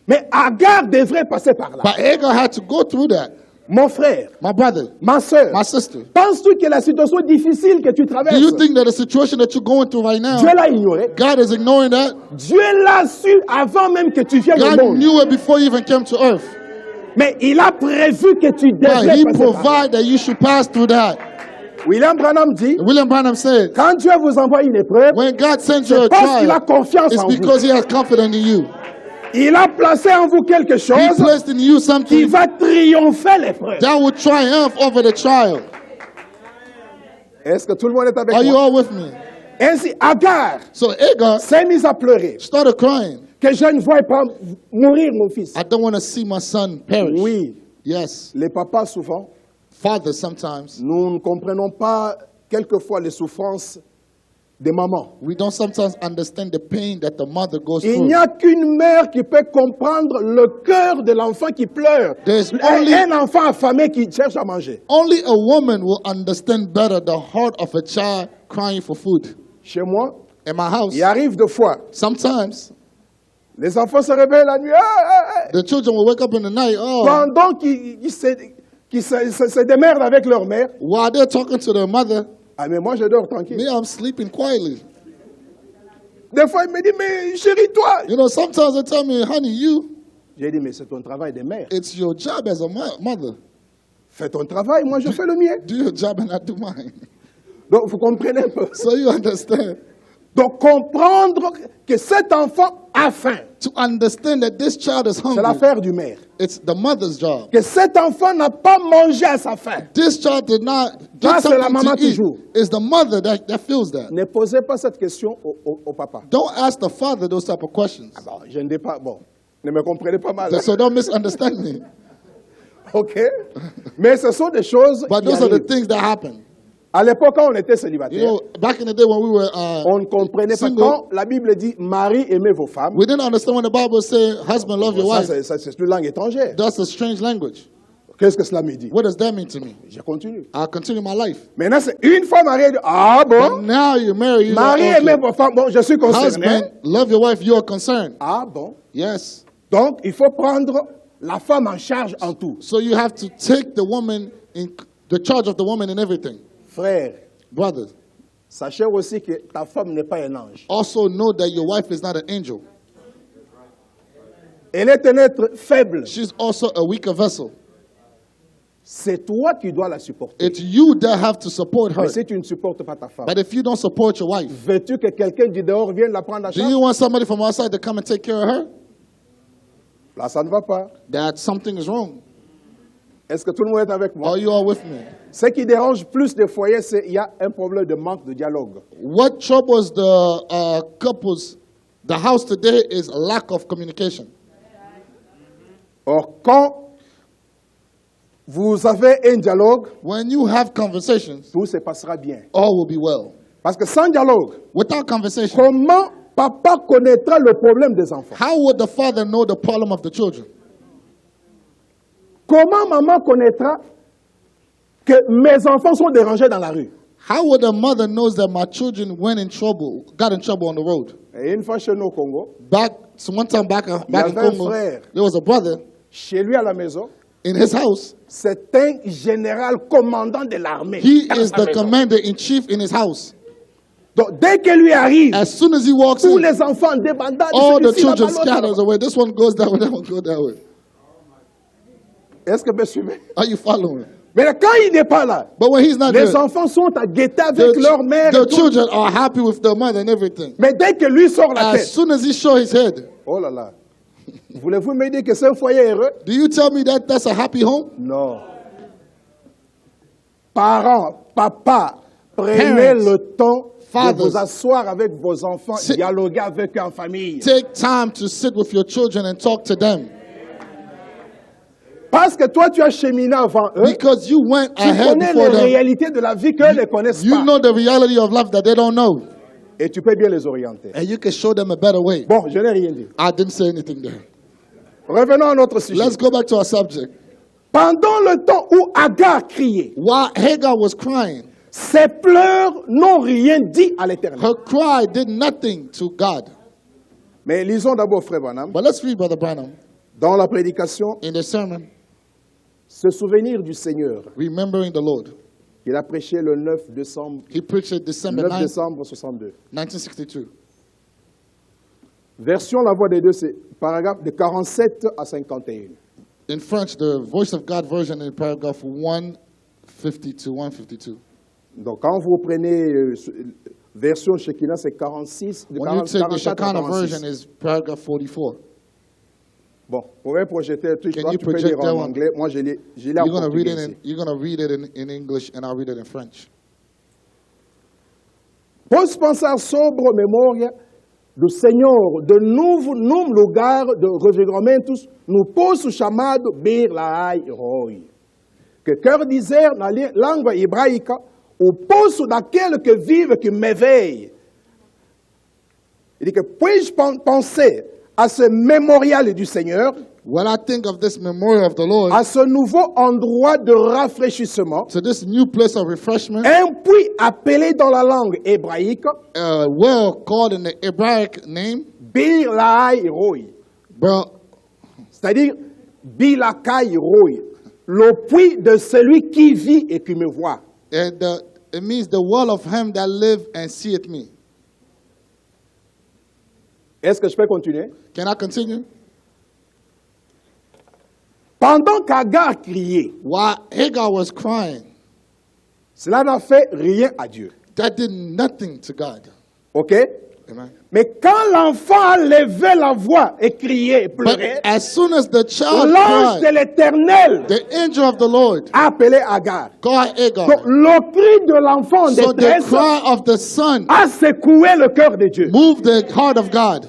Mais Agar devrait passer par là. But Hagar had to go through that. Mon frère, My brother, ma soeur, my sister, penses-tu que la situation difficile que tu do traverses, you think that the situation that you're going through right now, Dieu l'a ignoré? God is ignoring that? Dieu l'a su avant même que tu viennes au God monde. knew it before you even came to earth. Mais il a prévu que tu But devrais he passer par là. provided that you should pass through that. William Branham dit, William Branham said, quand Dieu vous envoie une épreuve, when God sends you a c'est parce qu'il a trial, confiance it's en vous. because he has confidence in you. Il a placé en vous quelque He chose placed in you qui something va triompher l'épreuve. that will triumph over the trial. Est-ce que tout le monde est avec Are you moi? all with me? Ainsi, Agar So Hagar s'est mise à pleurer. started crying. Que je ne voie pas mourir mon fils. I don't want to see my son perish. Oui, Yes. les papas souvent, Fathers, sometimes, nous ne comprenons pas quelquefois les souffrances des mamans. we don't sometimes understand the pain that the mother goes Il through. n'y a qu'une mère qui peut comprendre le cœur de l'enfant qui pleure. There's Un enfant affamé qui cherche à manger. Only a woman will understand better the heart of a child crying for food. Chez moi, In my house, il arrive deux fois. sometimes Les enfants se réveillent la nuit. Ah, ah, ah. the children will wake up in the night. Oh, Pendant qu'ils se démerdent avec leur mère. while they're talking to their mother, Ah, mais moi, je dors tranquille. me, I'm sleeping quietly. Des fois, il me dit, mais chérie, toi. You know, sometimes they tell me, honey, you, J'ai dit, mais c'est ton travail de mère. it's your job as a mother. Fais ton travail, moi, je fais le mien. Do your job and I do mine. Donc, vous comprenez un peu. So you understand. Donc, comprendre que cet enfant a faim, To understand that this child is c'est hungry, l'affaire du maire. it's the mother's job. Que cet enfant n'a pas mangé à sa faim. This child did not Ça, get c'est la something maman to qui eat. joue. It's the mother that feels that. Ne posez pas cette question au papa. Don't ask the father those type of questions. Bon, je ne dis pas, bon, ne me comprenez pas mal. So don't misunderstand me. OK? Mais ce sont des choses But qui those are the arrivent. things that happen. À l'époque, quand on était You célibataire, know, back in the day when we were on ne comprenait pas. single, Quand la Bible dit « Mari, aimez vos femmes we didn't understand when the Bible said, husband, love your wife. ça, c'est une langue étrangère. That's a strange language. Qu'est-ce que cela me dit? What does that mean to me? Je continue. I'll continue my life. Maintenant, c'est une fois marié, ah But bon? now you're married, you're Mari, like, aimez okay. vos femmes, bon, je suis concerné. Husband, love your wife, you're concerned. Ah bon? Yes. Donc, il faut prendre la femme en charge en tout. So you have to take the woman in the charge of the woman in everything. Frère, Brothers, sachez aussi que ta femme n'est pas un ange. also know that your wife is not an angel. Elle est un être faible. She's also a weaker vessel. C'est toi qui dois la supporter. It's you that have to support her. Mais si tu ne supportes pas ta femme, But if you don't support your wife, veux-tu que quelqu'un du dehors vienne la prendre en do charge? you want somebody from outside to come and take care of her? Là, ça ne va pas. That something is wrong. Est-ce que tout le monde est avec moi? Are you all with me? Ce qui dérange plus des foyers, c'est qu'il y a un problème de manque de dialogue. What troubles the couples, the house today, is a lack of communication. Or, quand vous avez un dialogue, When you have conversations, tout se passera bien. all will be well. Parce que sans dialogue, Without conversation, comment papa connaîtra le problème des enfants? how would the father know the problem of the children? Comment maman connaîtra que mes enfants sont dérangés dans la rue? How would a mother knows that my children got in trouble on the road? Et une fois chez nous au Congo, One time back in avait un Congo, frère. there was a brother chez lui à la maison, in his house. c'est un général commandant de l'armée. He dans is sa the maison. commander-in-chief in his house. Donc, dès que lui arrive, As soon as he walks tous in, les enfants en débandade, all the celui-ci là-bas, children l'autre là-bas. scatters away. This one goes that way, that one goes that way. Est-ce que vous me suivez? Are you following? Mais quand il n'est pas là, But when he's not les there, enfants sont à guetter avec leur mère. the et tout. children are happy with their mother and everything. Mais dès que lui sort la As tête, soon as he shows his head, oh là là, voulez-vous me dire que c'est un foyer heureux? do you tell me that that's a happy home? Non. Parents, papa, prenez Parents, le temps de fathers, vous asseoir avec vos enfants, sit- dialoguer avec eux en famille. Take time to sit with your children and talk to them. Parce que toi, tu as cheminé avant eux, Because you went tu ahead connais before les them. réalités de la vie qu'eux ne connaissent You pas. know the reality of life that they don't know. Et tu peux bien les orienter. And you can show them a better way. Bon, je n'ai rien dit. I didn't say anything there. Revenons à notre sujet. Let's go back to our subject. Pendant le temps où Agar criait, While Hagar was crying, ses pleurs n'ont rien dit à l'Éternel. her cry did nothing to God. Mais lisons d'abord Frère Branham. But let's read Brother Branham Dans la prédication, in the sermon, se souvenir du Seigneur. Remembering the Lord. Il a prêché le 9 décembre, He preached it December 9 9, décembre 62. 1962. Version La Voix des Deux, c'est paragraphe de 47 à 51. In French, the Voice of God version in paragraph 152, 152. Donc quand vous prenez version Shekinah, c'est 46, de When you 40, take the 44 à Shekinah 46. version, is paragraph 44. Bon, vous pouvez projeter un truc, Can toi you tu peux project lire that en one? anglais, moi je lis en You're gonna read portugais it ici. you're gonna read it in English, and I'll read it in French. Posso pensar sobre a memória do Senhor de novo num lugar de revigomentos no poço chamado Bir Lahai Roi. Que quer dizer, na língua hebraica, o poço daquele que vive, que m'éveille. Il dit que puis-je penser à ce mémorial du Seigneur, When I think of this memorial of the Lord, à ce nouveau endroit de rafraîchissement, to this new place of refreshment, un puits appelé dans la langue hébraïque a well called in the Hebraic name, Bir Lahai Roi, c'est-à-dire Bilakai Roi, le puits de celui qui vit et qui me voit. and it means the well of him that live and seeth me. Est-ce que je peux continuer? Can I continue? Pendant qu'Agar criait, While Hagar was crying, cela n'a fait rien à Dieu. that did nothing to God. OK? Amen. Mais quand l'enfant a levé la voix et crié et But pleuré, as soon as the child l'ange de cried, l'Éternel the angel of the Lord a appelé Agar. called Donc, Hagar. le cri de l'enfant en So the détresse cry of the son a secoué le cœur de Dieu. moved the heart of God.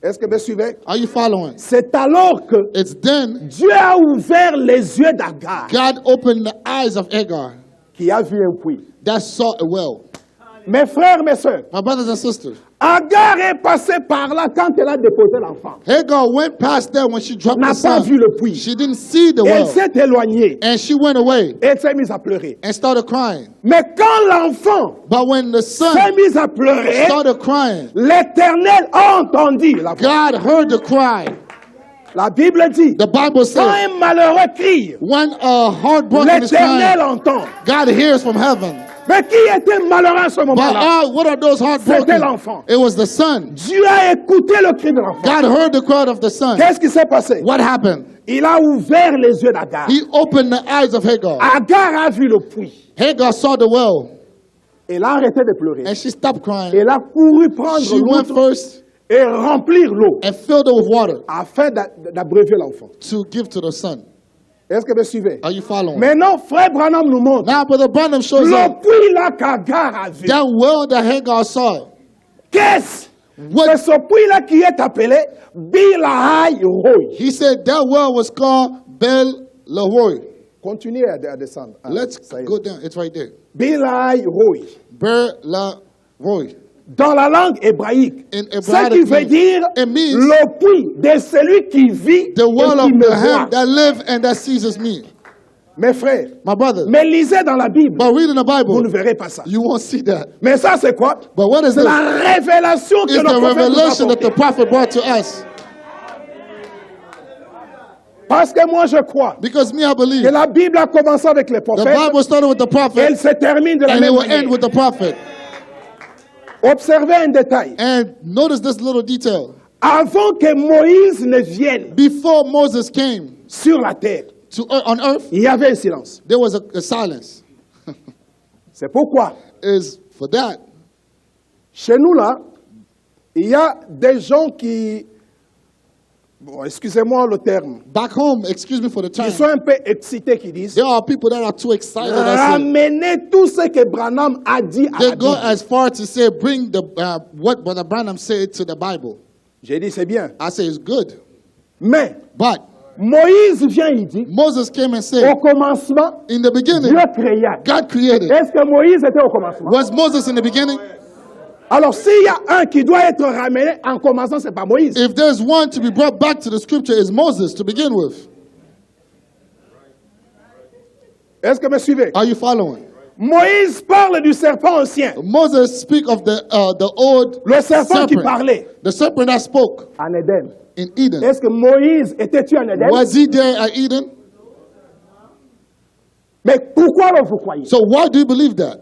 Est-ce que vous me suivez? Are you following? C'est alors que It's then Dieu a ouvert les yeux d'Agar, God opened the eyes of Hagar qui a vu un puits. that saw a well. Mes frères, mes sœurs, My brothers and sisters, Agar est passée par là quand elle a déposé l'enfant. Hagar went past there when she dropped N'a the pas son. vu le puits. She didn't see the Elle well. s'est éloignée. And she went away Elle s'est mise à pleurer. and started crying. Mais quand l'enfant But when the s'est son mise à pleurer, started crying, l'Éternel a entendu la voix. God heard the cry. La Bible dit, The Bible quand says, un malheureux crie, when a heartbroken is l'Éternel crying, entend. God hears from heaven. Mais qui était malheureux à ce But moment-là? what are those C'était heartbroken? l'enfant. It was the son. Dieu a écouté le cri de l'enfant. God heard the cry of the son. Qu'est-ce qui s'est passé? What happened? Il a ouvert les yeux d'Agar. He opened the eyes of Hagar. Agar a vu le puits. Hagar saw the well Elle a arrêté de pleurer. and she stopped crying. Elle a couru prendre She went l'outre first et remplir l'eau and filled it with water afin d'abréver l'enfant. to give to the son. Est-ce que vous me suivez? Are you following? Maintenant, frère Branham nous montre Now, Brother Branham shows le us puits là qu'Agar a vu. that well that Hagar saw. Qu'est-ce? C'est What ce puits-là qui est appelé Bilahai Roi. he said that well was called Bel Lahoi. Continuez à descendre. Ah, Let's ça y est. go down. It's right there. Bilahai Roi. Bel Lahoi. Dans la langue hébraïque, In ce Hebraic qui veut means- dire it means le puits de celui qui vit the well et of qui me the voit. him that live and that seizes me. Mes frères, My brother. mais lisez dans la Bible, But reading the vous ne Bible, verrez pas ça. you won't see that. Mais ça, c'est quoi? But what is C'est this? la révélation que It's le the prophète nous a revelation that the apportée. prophet brought to us. Parce que moi, je crois Because me, I believe que la Bible a commencé avec les the prophètes, Bible started with the et prophet elle se termine de la and it même will end manière. with the prophet. Observez un détail. And notice this little detail. Avant que Moïse ne vienne Before Moses came sur la terre, on earth, il y avait un silence. there was a silence. C'est pourquoi, Is for that. chez nous là, il y a des gens qui, bon, excusez-moi le terme, Back home, excuse me for the qui term, sont un peu excités, qui disent, there are people that are too excited. That's it. ramenez tout ce que Branham a dit à They la go Bible. as far to say, bring the what Brother Branham said to the Bible. J'ai dit, c'est bien. I say it's good. Mais But Moïse vient, il dit, Moses came and au said, commencement, in the beginning, Dieu créa. God created. Est-ce que Moïse était au commencement? Was Moses in the beginning? Alors, s'il y a un qui doit être ramené en commençant, c'est pas Moïse. If there's one to be brought back to the scripture, it's Moses to begin with. Est-ce que vous me suivez? Are you following? Moïse parle du serpent ancien. Moses speak of the old Le serpent qui serpent, parlait the serpent that spoke en Éden. in Eden. Est-ce que Moïse était-tu en Éden? Was he there at Eden? Mais pourquoi alors vous croyez? So why do you believe that?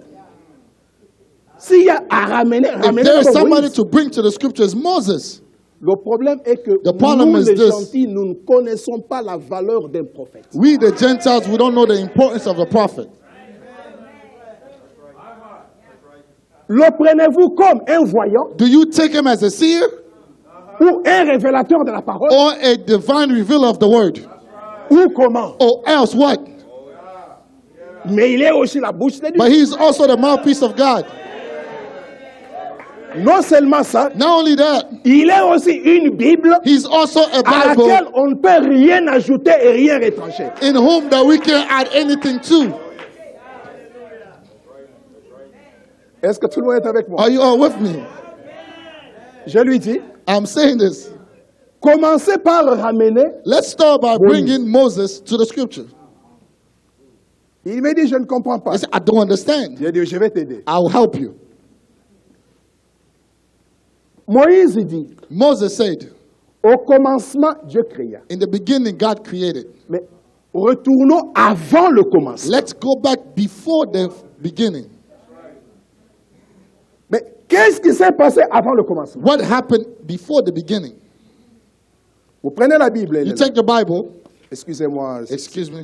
S'il y a à ramener, If ramener there is comme somebody Moïse. to bring to the scriptures, Moses. Le problème est que The problem nous, is les this. gentils, nous ne connaissons pas la valeur d'un prophète. We, the Gentiles, we don't know the importance of a prophet. Le prenez-vous comme un voyant Do you take him as a seer ou un révélateur de la parole or a divine revealer of the word? ou comment? Or else what? Mais il est aussi la bouche de Dieu. But he's also the mouthpiece of God. Non seulement ça, Not only that, il est aussi une Bible he's also a à Bible laquelle on ne peut rien ajouter et rien retrancher. in whom that we can add anything to. Est-ce que tout le monde est avec moi? Are you all with me? Je lui dis, I'm saying this. commencez par ramener. Let's start by bringing Moses to the scripture. Il me dit, je ne comprends pas. He said, I don't understand. J'ai dit, je vais t'aider. I'll help you. Moïse dit, Moses said, au commencement, Dieu créa. in the beginning, God created. Mais retournons avant le commencement. Let's go back before the beginning. Mais qu'est-ce qui s'est passé avant le commencement? What happened before the beginning? Vous prenez la Bible. elle You est là. take the Bible. Excusez-moi, Excuse me.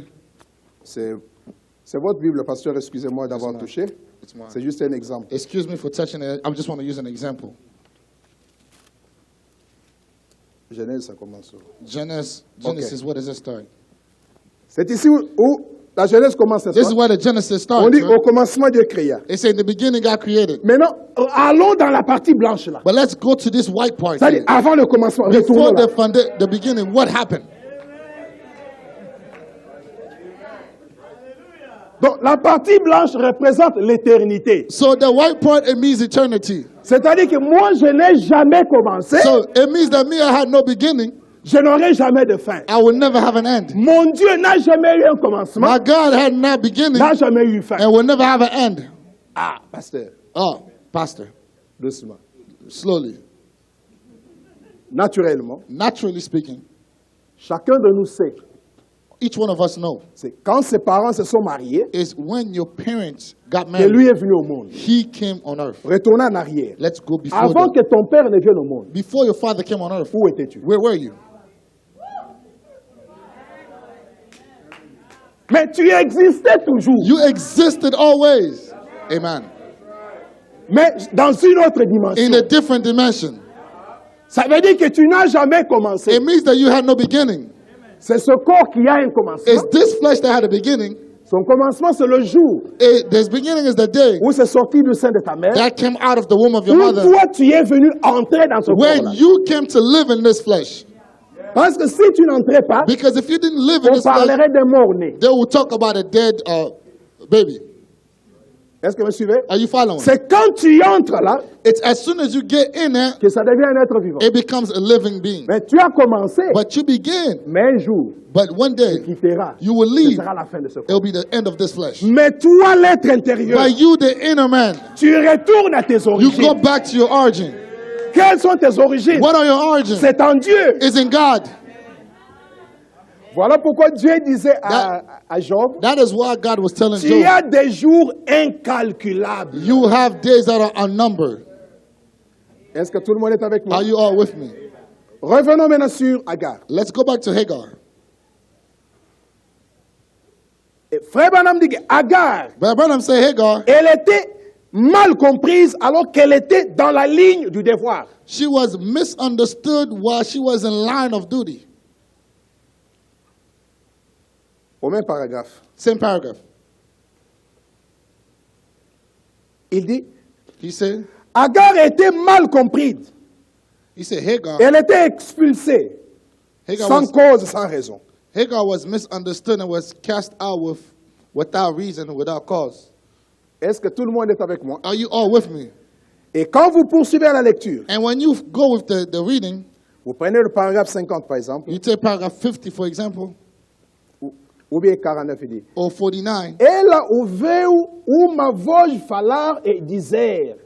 c'est votre Bible, pasteur. Excusez-moi d'avoir touché. It's mine. C'est juste un exemple. Excuse me for touching it. I just want to use an example. Genèse, ça commence. Genesis, Okay. where does it start? C'est ici où la Genèse commence. n'est-ce This is pas? where the Genesis On starts. dit Right? au commencement, Dieu créa. It said in the beginning God created. Maintenant, allons dans la partie blanche là. But let's go to this white part. C'est-à-dire here. avant le commencement. Before Retournons là. the beginning, what happened? Donc la partie blanche représente l'éternité. So the white part, it means eternity. C'est-à-dire que moi, je n'ai jamais commencé. So it means that me, I had no beginning. Je n'aurai jamais de fin. I will never have an end. Mon Dieu n'a jamais eu un commencement. My God had no beginning N'a jamais eu fin. and will never have an end. Ah, pasteur, Oh, Pastor, doucement. slowly. Naturellement, Naturally speaking, chacun de nous sait, each one of us know c'est quand ses parents se sont mariés is when your parents got que married, lui est venu au monde. he came on earth. Retournons en arrière. Let's go before Avant that. que ton père ne vienne au monde, Before your father came on earth, où étais-tu? where were you? Mais tu existais toujours, You existed always. Amen. mais dans une autre In dimension. a different dimension. Ça veut dire que tu n'as jamais commencé. It means that you had no beginning. C'est ce corps qui a un commencement. It's this flesh that had a beginning. Son commencement, c'est le jour This beginning is the day où c'est sorti du sein de ta mère, that came out of the womb of your où mother. toi, tu es venu entrer dans ce When corps-là. you came to live in this flesh. Parce que si tu n'entrais pas, Because if you didn't live in on this flesh, parlerait des morts-nés. they will talk about a dead baby. Est-ce que vous me suivez? Are you following? C'est quand tu entres là It's as soon as you get in there, que ça devient un être vivant. it becomes a living being. Mais tu as commencé, But you begin. mais un jour, But one day, tu quitteras. you will Ce leave. sera la fin de ce corps. It'll be the end of this flesh. Mais toi, l'être intérieur, But you, the inner man, tu retournes à tes you go origines. back to your origin. Quelles sont tes origines? What are your origins? C'est en Dieu. It's in God. Voilà pourquoi Dieu disait à Job, That is why God was telling tu Job, as des jours incalculables. you have days that are unnumbered. Est-ce que tout le monde est avec moi? Are you all with me? Revenons maintenant sur Agar. Let's go back to Hagar. Et Frère Branham dit qu'Agar, But Branham say Hagar, elle était mal comprise alors qu'elle était dans la ligne du devoir. she was misunderstood while she was in line of duty. Au même paragraphe, Same paragraph. il dit, He said était mal comprise. Hagar, Elle était expulsée sans cause, sans raison. Hagar was misunderstood and was cast out without reason and without cause. Est-ce que tout le monde est avec moi? Are you all with me? Et quand vous poursuivez la lecture, And when you go with the reading, vous prenez le paragraphe 50 par exemple, you take paragraph 50, for example, ou bien 49, il dit, or 49. ela o veio uma voz falar e dizer,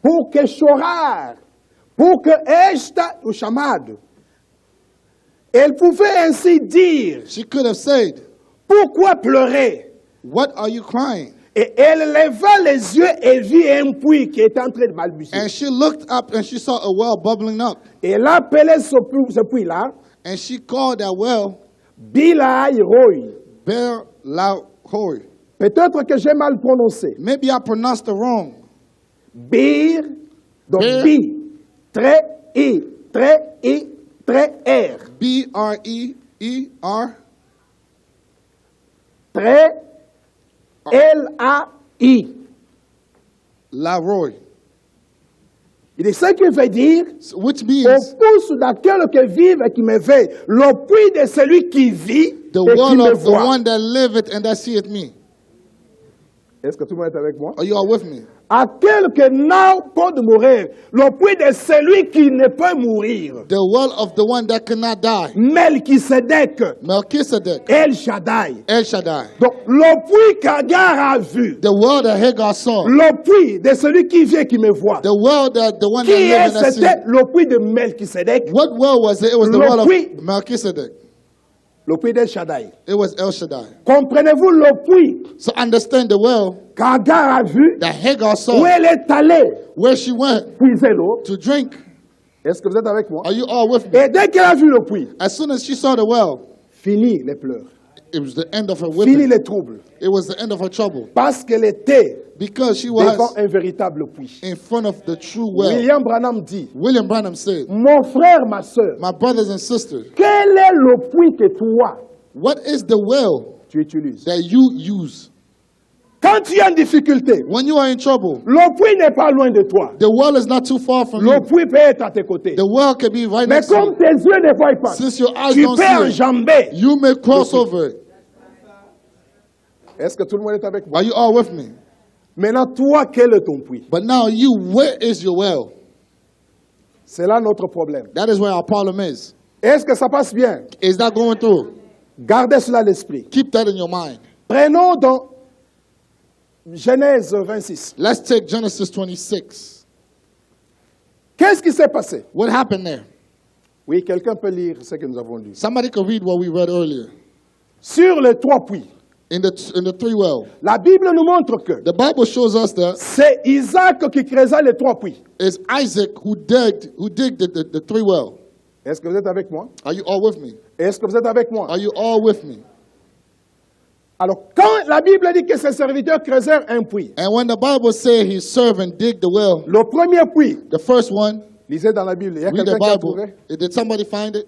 por que chorar? Porque esta, o chamado, elle pouvait ainsi dire, She could have said, pourquoi pleurer? what are you crying? Et elle leva les yeux et vit un puits qui était en train de balbutier. And she looked up and she saw a well bubbling up. Et elle appelait ce puits-là, And she called that well Bilai Roy. Ber Lahoi. Peut-être que j'ai mal prononcé. Maybe I pronounced it wrong. Bir, donc Bir. bi, I, R, B-R-E-E-R. L-A-I. Lahoi. Il dit ce qui veut dire, which au means pouce d'aquel qui vive et qui me veille, le puits de celui qui vit the et qui will me of the voit. one that liveth and that seeth me. Est-ce que tout le monde est avec moi? Are you all with me? À quel que n'a pas de mourir, le puits de celui qui ne peut mourir. The will of the one that cannot die. Melchisedec, Melchizedek, El Shaddai. El Shaddai. Donc, le puits qu'Agar a vu, The world that Hagar saw. le puits de celui qui vient qui me voit. The world that the one Qui that est, liveth and that c'était seeth. le puits de Melchisedec, What well was it? It was the Le well puits. of Melchizedek. le puits d'El Shaddai. It was El Shaddai. Comprenez-vous le puits So understand the well qu'Agar a vu, that Hagar où saw, elle est allée where she went puiser l'eau. to drink. Est-ce que vous êtes avec moi? Are you all with me? Et dès qu'elle a vu le puits, As soon as she saw the well, fini les pleurs, it was the end of her fini whipping. les troubles. It was the end of her trouble. Parce qu'elle était Because she devant was un véritable puits. in front of the true well. William Branham dit, William Branham said, mon frère, ma soeur, my brothers and sisters, quel est le puits que toi, what is the well tu utilises? that you use? Quand tu es en difficulté, When you are in trouble, le puits n'est pas loin de toi. the well is not too far from Le you. puits peut être à tes côtés. The well can be right Mais next to comme you. tes yeux ne voient pas, Since your eyes tu don't peux see it, enjamber. you may cross over it. Est-ce que tout le monde est avec moi? Are you all with me? Maintenant, toi, quel est ton puits? But now you, where is your well? C'est là notre problème. That is where our problem is. Est-ce que ça passe bien? Is that going through? Gardez cela à l'esprit. Keep that in your mind. Prenons dans Genèse 26. Let's take Genesis 26. Qu'est-ce qui s'est passé? What happened there? Oui, quelqu'un peut lire ce que nous avons lu. Somebody can read what we read earlier. Sur les trois puits, In the three well, la Bible nous montre que the Bible shows us that c'est Isaac qui creusa les trois puits. it's Isaac who digged the three well. Est-ce que vous êtes avec moi? Are you all with me? Est-ce que vous êtes avec moi? Are you all with me? Alors, quand la Bible dit que ses serviteurs creusèrent un puits, And when the Bible says his servant digged the well, le premier puits, the first one, lisez dans la Bible, il y a read quelqu'un the qui a Bible. trouvé? Did somebody find it?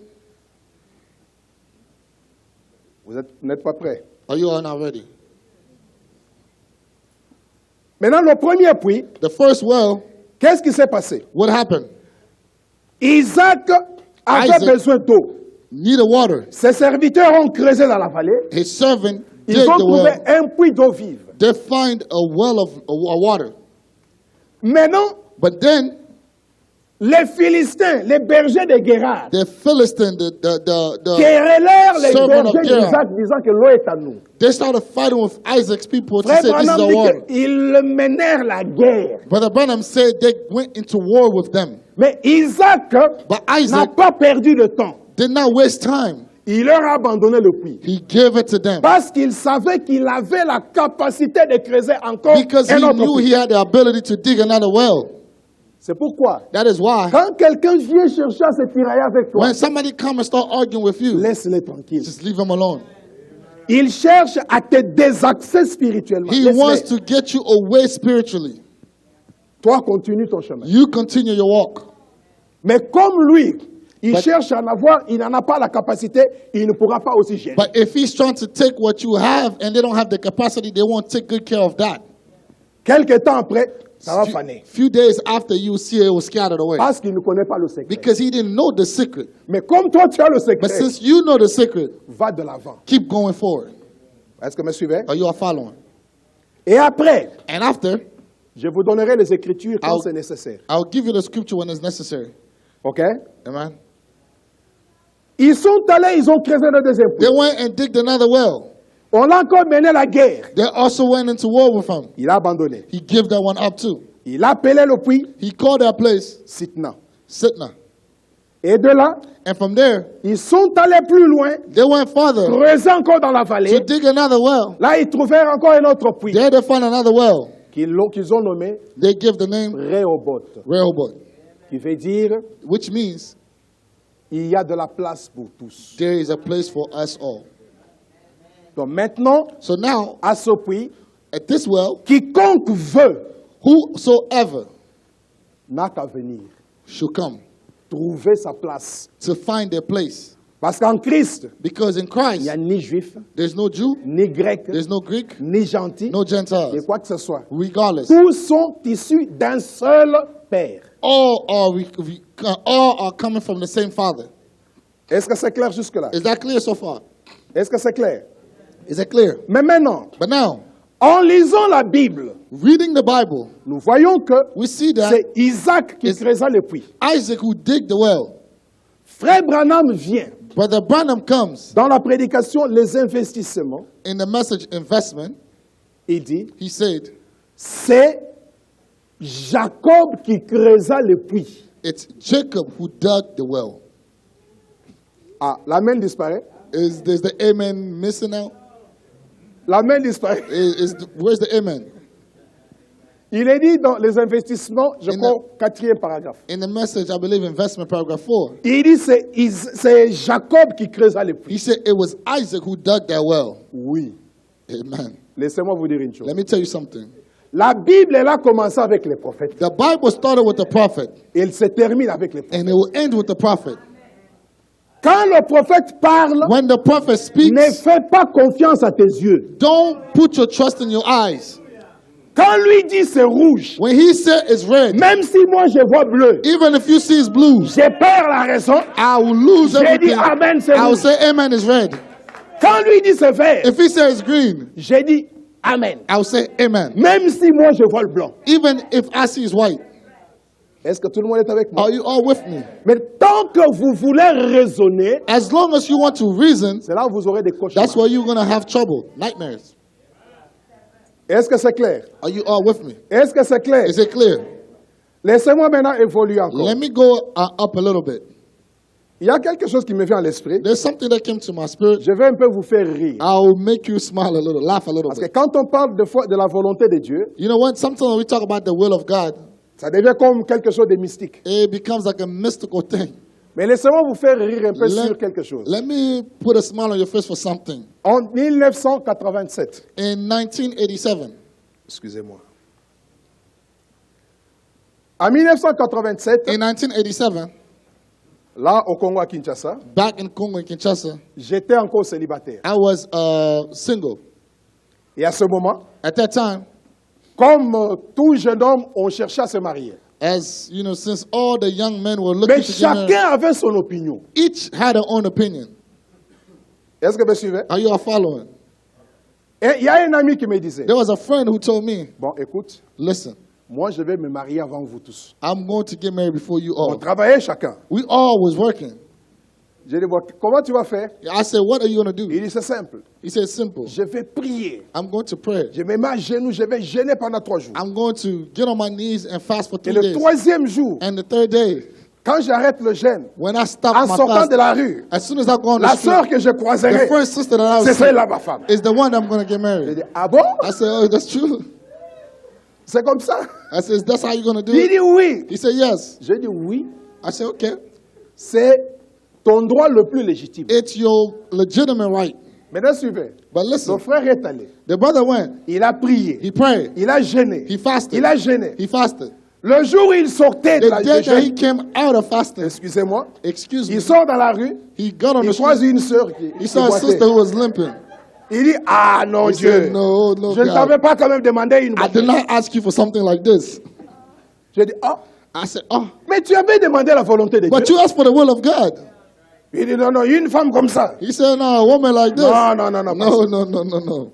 Vous n'êtes pas prêts. Are you all not ready? Maintenant, le premier puits, The first well, qu'est-ce qui s'est passé? what happened? Isaac avait Isaac. besoin d'eau. Needed water. Ses serviteurs ont creusé dans la vallée. His servant Ils digged ont the trouvé well. un puits d'eau vive. They find a well of water. Maintenant, But then les Philistins, les bergers de Guérard, the Philistine, the querellèrent les servant of bergers Gerar. d'Isaac disant que l'eau est à nous. they started fighting with Isaac's people to Frère say this is Branham our dit water. qu'ils menèrent la guerre. Brother Branham said they went into war with them. Mais Isaac But n'a Isaac pas perdu de temps. did not waste time. Il leur a abandonné le puits. He gave it to them Parce qu'il savait qu'il avait la capacité de creuser encore because un he autre knew puits. he had the ability to dig another well. C'est pourquoi, That is why quand quelqu'un vient chercher à se tirailler avec toi, when somebody come and start arguing with you, laisse-les tranquilles. just leave them alone. Il cherche à te désaxer spirituellement. He Laisse-les. wants to get you away spiritually. Toi, continue ton chemin. You continue your walk. Mais comme lui, il But- cherche à en avoir, il n'en a pas la capacité, il ne pourra pas aussi gérer. But if he's trying to take what you have and they don't have the capacity, they won't take good care of that. Quelque temps après, ça va faner. Few days after, you will see it was scattered away Parce qu'il ne connaît pas le secret. because he didn't know the secret. Mais comme toi, tu as le secret, But since you know the secret, va de l'avant. keep going forward. Est-ce que vous me suivez? Are you all following? Et après, And after, je vous donnerai les Écritures quand I'll- c'est nécessaire. I'll give you the scripture when it's necessary. OK? Amen. Ils sont allés, ils ont creusé le deuxième puits. They went and digged another well. On l'a encore mené la guerre. They also went into war with him. Il a abandonné. He gave that one up too. Il a appelé le puits He called that place Sitna. Sitna. Et de là, And from there, ils sont allés plus loin, they went farther creuser encore dans la to vallée. dig another well. Là, ils trouvèrent encore un autre puits There they found another well. qu'ils ont nommé They give the name Rehoboth, Rehoboth, qui veut dire which means il y a de la place pour tous. there is a place for us all. Donc maintenant, So now, à ce puits, at this well, quiconque veut whosoever n'a qu'à venir should come trouver sa place. to find their place. Parce qu'en Christ, Because in il Christ, n'y a ni juif, there's no Jew, ni grec, there's no Greek, ni gentil, no ni Gentiles, quoi que ce soit. regardless. Tous sont issus d'un seul père. All are coming from the same Father. Est-ce que c'est clair jusque-là? Is that clear so far? Est-ce que c'est clair? Is it clear? Mais maintenant, But now, en lisant la Bible, reading the Bible, nous voyons que we see that c'est Isaac qui It's- creusa le puits. Isaac who digged the well. Frère Branham vient Brother Branham comes dans la prédication Les investissements. in the message investment. Il dit, He said, c'est Jacob qui creusa le puits. it's Jacob who dug the well. Ah, la main disparaît. Is the amen missing out? La main disparaît. Where's the amen? Il est dit dans les investissements, je In crois, 4e paragraphe. In the message, I believe, investment paragraph 4, Il dit c'est Jacob qui creusa le puits. he said it was Isaac who dug that well. Oui. Amen. Laissez-moi vous dire une chose. Let me tell you something. La Bible, elle a commencé avec les prophètes. The Bible started with the prophet, Et elle se termine avec les prophètes. and it will end with the prophet. Quand le prophète parle, When the prophet ne speaks, fais pas confiance à tes yeux. don't put your trust in your eyes. Quand lui dit c'est rouge, When he said it's red, même si moi je vois bleu, even if you see it's blue, j'ai peur la raison. I will lose J'ai dit everything. amen, c'est I will rouge. say amen is red. Quand lui dit c'est vert, If he says green, j'ai dit amen. I will say amen. Même si moi je vois le blanc. Even if I see it's white. Est-ce que tout le monde est avec moi? Are you all with me? Mais tant que vous voulez raisonner, As long as you want to reason, c'est là où vous aurez des cauchemars. that's where you're going to have trouble, nightmares. Est-ce que c'est clair? Are you all with me? Est-ce que c'est clair? Is it clear? Laissez-moi maintenant évoluer encore. Let me go up a little bit. Il y a quelque chose qui me vient à l'esprit. There's something that came to my spirit. Je vais un peu vous faire rire. I'll make you smile a little, laugh a little Parce que bit. quand on parle de la volonté de Dieu, You know what? Sometimes when we talk about the will of God, ça devient comme quelque chose de mystique. it becomes like a mystical thing. Mais laissez-moi vous faire rire un peu Let- sur quelque chose. Let me put a smile on your face for something. En 1987, In 1987, excusez-moi. En 1987, in 1987, là au Congo à Kinshasa, back in Congo, in Kinshasa, j'étais encore célibataire. I was single. Et à ce moment, At that time, comme tout jeune homme, on cherchait à se marier. as you know, since all the young men were looking Mais to get married, chacun avait son opinion. each had their own opinion. Est-ce que vous me suivez? Are you all following? Et il y a un ami qui me disait, There was a friend who told me, bon, écoute, listen, moi je vais me marier avant vous tous. I'm going to get married before you On all. travaillait chacun. We all was working. J'ai dit, bon, comment tu vas faire? I said, what are you going to do? Il dit, c'est simple. He said, simple. Je vais prier. I'm going to pray. Je me mets à genoux, je vais jeûner pendant 3 jours. I'm going to get on my knees and fast for Et 3 le days. 3e jour, And the third day, quand j'arrête le jeûne, when I stop en my sortant fast, de la rue, as soon as I go on the la sœur street, que je the croiserai, first sister that I c'est will see celle-là ma femme. is the one I'm going to get J'ai married. dit, ah bon? I said, oh, that's true. C'est comme ça? I said, that's how you're going to do Il it? dit oui. He said, yes. J'ai dit oui. I said, okay. C'est ton droit le plus légitime. It's your legitimate right. Maintenant, suivez. But Le listen, frère est allé. the brother went. Il a prié. He prayed. Il a jeûné. He fasted. Il a jeûné. He fasted. Le jour où il sortait de The la day that he jeûne, came out of fasting, excusez-moi, excuse me, il sort dans la rue, he got on il the croise street. une sœur qui He saw a boitait. sister who was limping. Il dit, ah non He Dieu, said, no, no, je ne God. t'avais pas quand même demandé une I did bouteille. not ask you for something like this. J'ai dit, ah, I said, oh, mais tu avais demandé la volonté de but Dieu. you asked for the will of God. Il dit, non, non, une femme comme ça. He said, no, a woman like this. Non, non, non, non. No, no, no, no, no.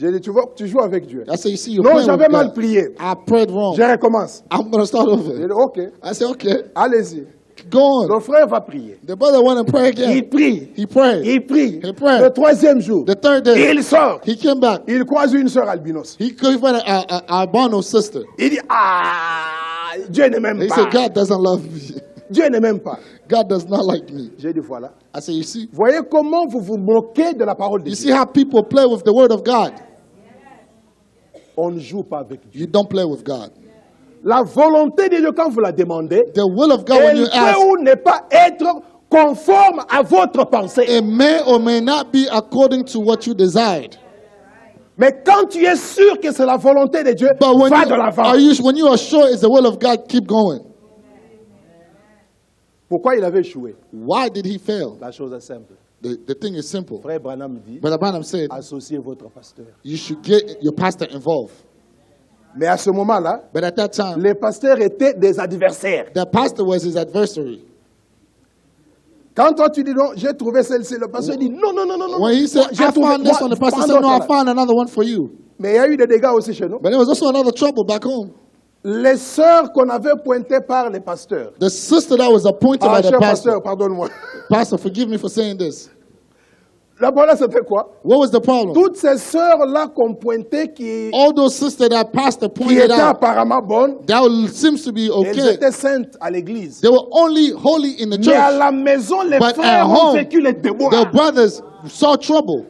J'ai dit, tu vois, tu joues avec Dieu. I said, you see, you're Non, playing j'avais with mal God. prié. I prayed wrong. Je recommence. I'm going to start J'ai over. dit, ok, I said, okay, allez-y. go on. Le frère va prier. The brother went and prayed Il again. prie. He prayed. Il prie. He prayed. Le 3e jour, The third day, il sort. he came back. Il croise une sœur albinos. He found a albino sister. Il dit, ah, Dieu ne m'aime He pas. said, God doesn't love me. Dieu ne m'aime pas. God does not like me. J'ai dit, voilà. I said, you see? Voyez comment vous vous moquez de la parole de You Dieu. see how people play with the word of God? On ne joue pas avec Dieu. You don't play with God. La volonté de Dieu, quand vous la demandez, The will of God, when elle you peut ask, ou ne pas être conforme à votre pensée. it may or may not be according to what you desired. Mais quand tu es sûr que c'est la volonté de Dieu, But when va de l'avant. when you are sure it's the will of God, keep going. Pourquoi il avait échoué? Why did he fail? La chose est simple. The thing is simple. Frère Branham dit, Brother Branham said, associez votre pasteur. you should get your pastor involved. Mais à ce moment-là, But at that time, les pasteurs étaient des adversaires. the pastor was his adversary. Quand toi tu dis non, j'ai trouvé celle-ci, le pasteur dit non, non, non, non, non. When he said, J'ai I trouvé- found this moi, one, the pastor prends said, no, I d'autres là. found another one for you. Mais il y a eu des dégâts aussi chez nous. But there was also another trouble back home. Les sœurs qu'on avait pointées par les pasteurs. The sister that was appointed Ah, by the cher pastor. pasteur, pardonne-moi. Pastor, forgive me for saying this. Là, voilà, c'était quoi? What was the problem? Toutes ces sœurs-là qu'on pointait qui All those sisters that pastor pointed étaient out, apparemment bonnes, that seems to be elles okay. étaient saintes à l'église. They were only holy in the Mais à church. la maison, les But frères at ont home, vécu les déboires. The brothers saw trouble.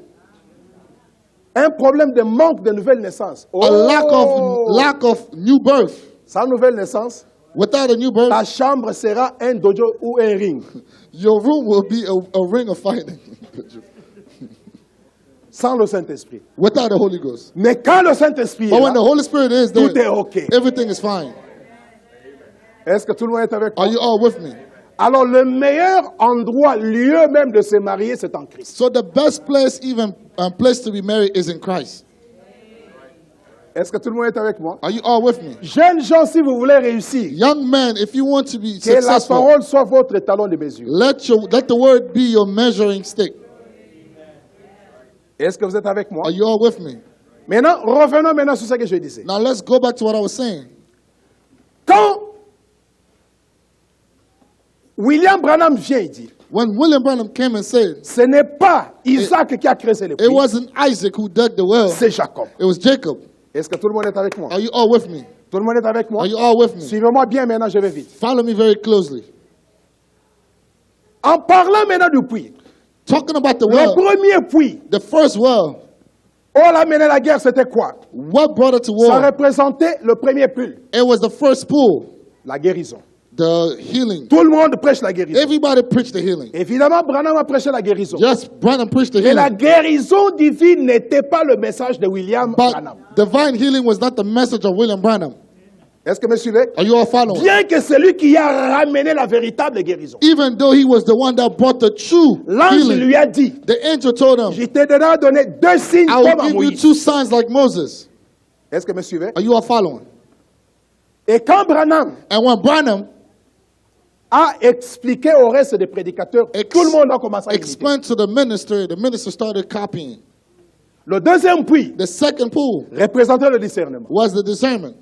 Un problème de manque de nouvelle naissance. A lack of new birth. Sans nouvelle naissance, Without a new birth, ta chambre sera un dojo ou un ring. your room will be a ring of fighting. Sans le Saint-Esprit. Without the Holy Ghost. Mais quand le Saint-Esprit est But when the là, Holy Spirit is there, tout est OK. everything is fine. Est-ce que tout le monde est avec moi? Are you all with me? Alors, le meilleur endroit, lieu même de se marier, c'est en Christ. So the best place, even place to be married, is in Christ. Est-ce que tout le monde est avec moi? Are you all with me? Jeunes gens, si vous voulez réussir, Young men, if you want to be que la successful, parole soit votre talon de mesure. let the word be your measuring stick. Est-ce que vous êtes avec moi? Are you all with me? Maintenant, revenons maintenant sur ce que je disais. Now let's go back to what I was saying. Quand William Branham vient et dit, When William Branham came and said, ce n'est pas Isaac qui a creusé le it puits, wasn't Isaac who dug the well, c'est Jacob. it was Jacob. Est-ce que tout le monde est avec moi? Are you all with me? Tout le monde est avec moi? Are you all with me? Suivez-moi bien maintenant, je vais vite. Follow me very closely. En parlant maintenant du puits, Talking about the le well, premier puits, the first well, on l'a mené la guerre, c'était quoi? what brought it to Ça war? représentait le premier puits, It was the first pool, la guérison. the healing. Tout le monde prêche la guérison. Everybody preached the healing. Évidemment, Branham a prêché la guérison. Yes, Branham preached the Mais la healing. guérison divine n'était pas le message de William Branham. But divine healing was not the message of William Branham. Est-ce que vous me suivez? Are you all following? Bien que c'est lui qui a ramené la véritable guérison. Even though he was the one that brought the true L'ange healing, lui a dit, the angel told him, je t'ai déjà donné 2 signes I comme will à give you Moïse. 2 signs like Moses. Est-ce que vous me suivez? Are you all following? Et quand Branham And when Branham a expliqué au reste des prédicateurs, tout le monde a commencé à imiter. explained to the minister started copying. Le deuxième puits The second pool représentait le discernement. was the discernment.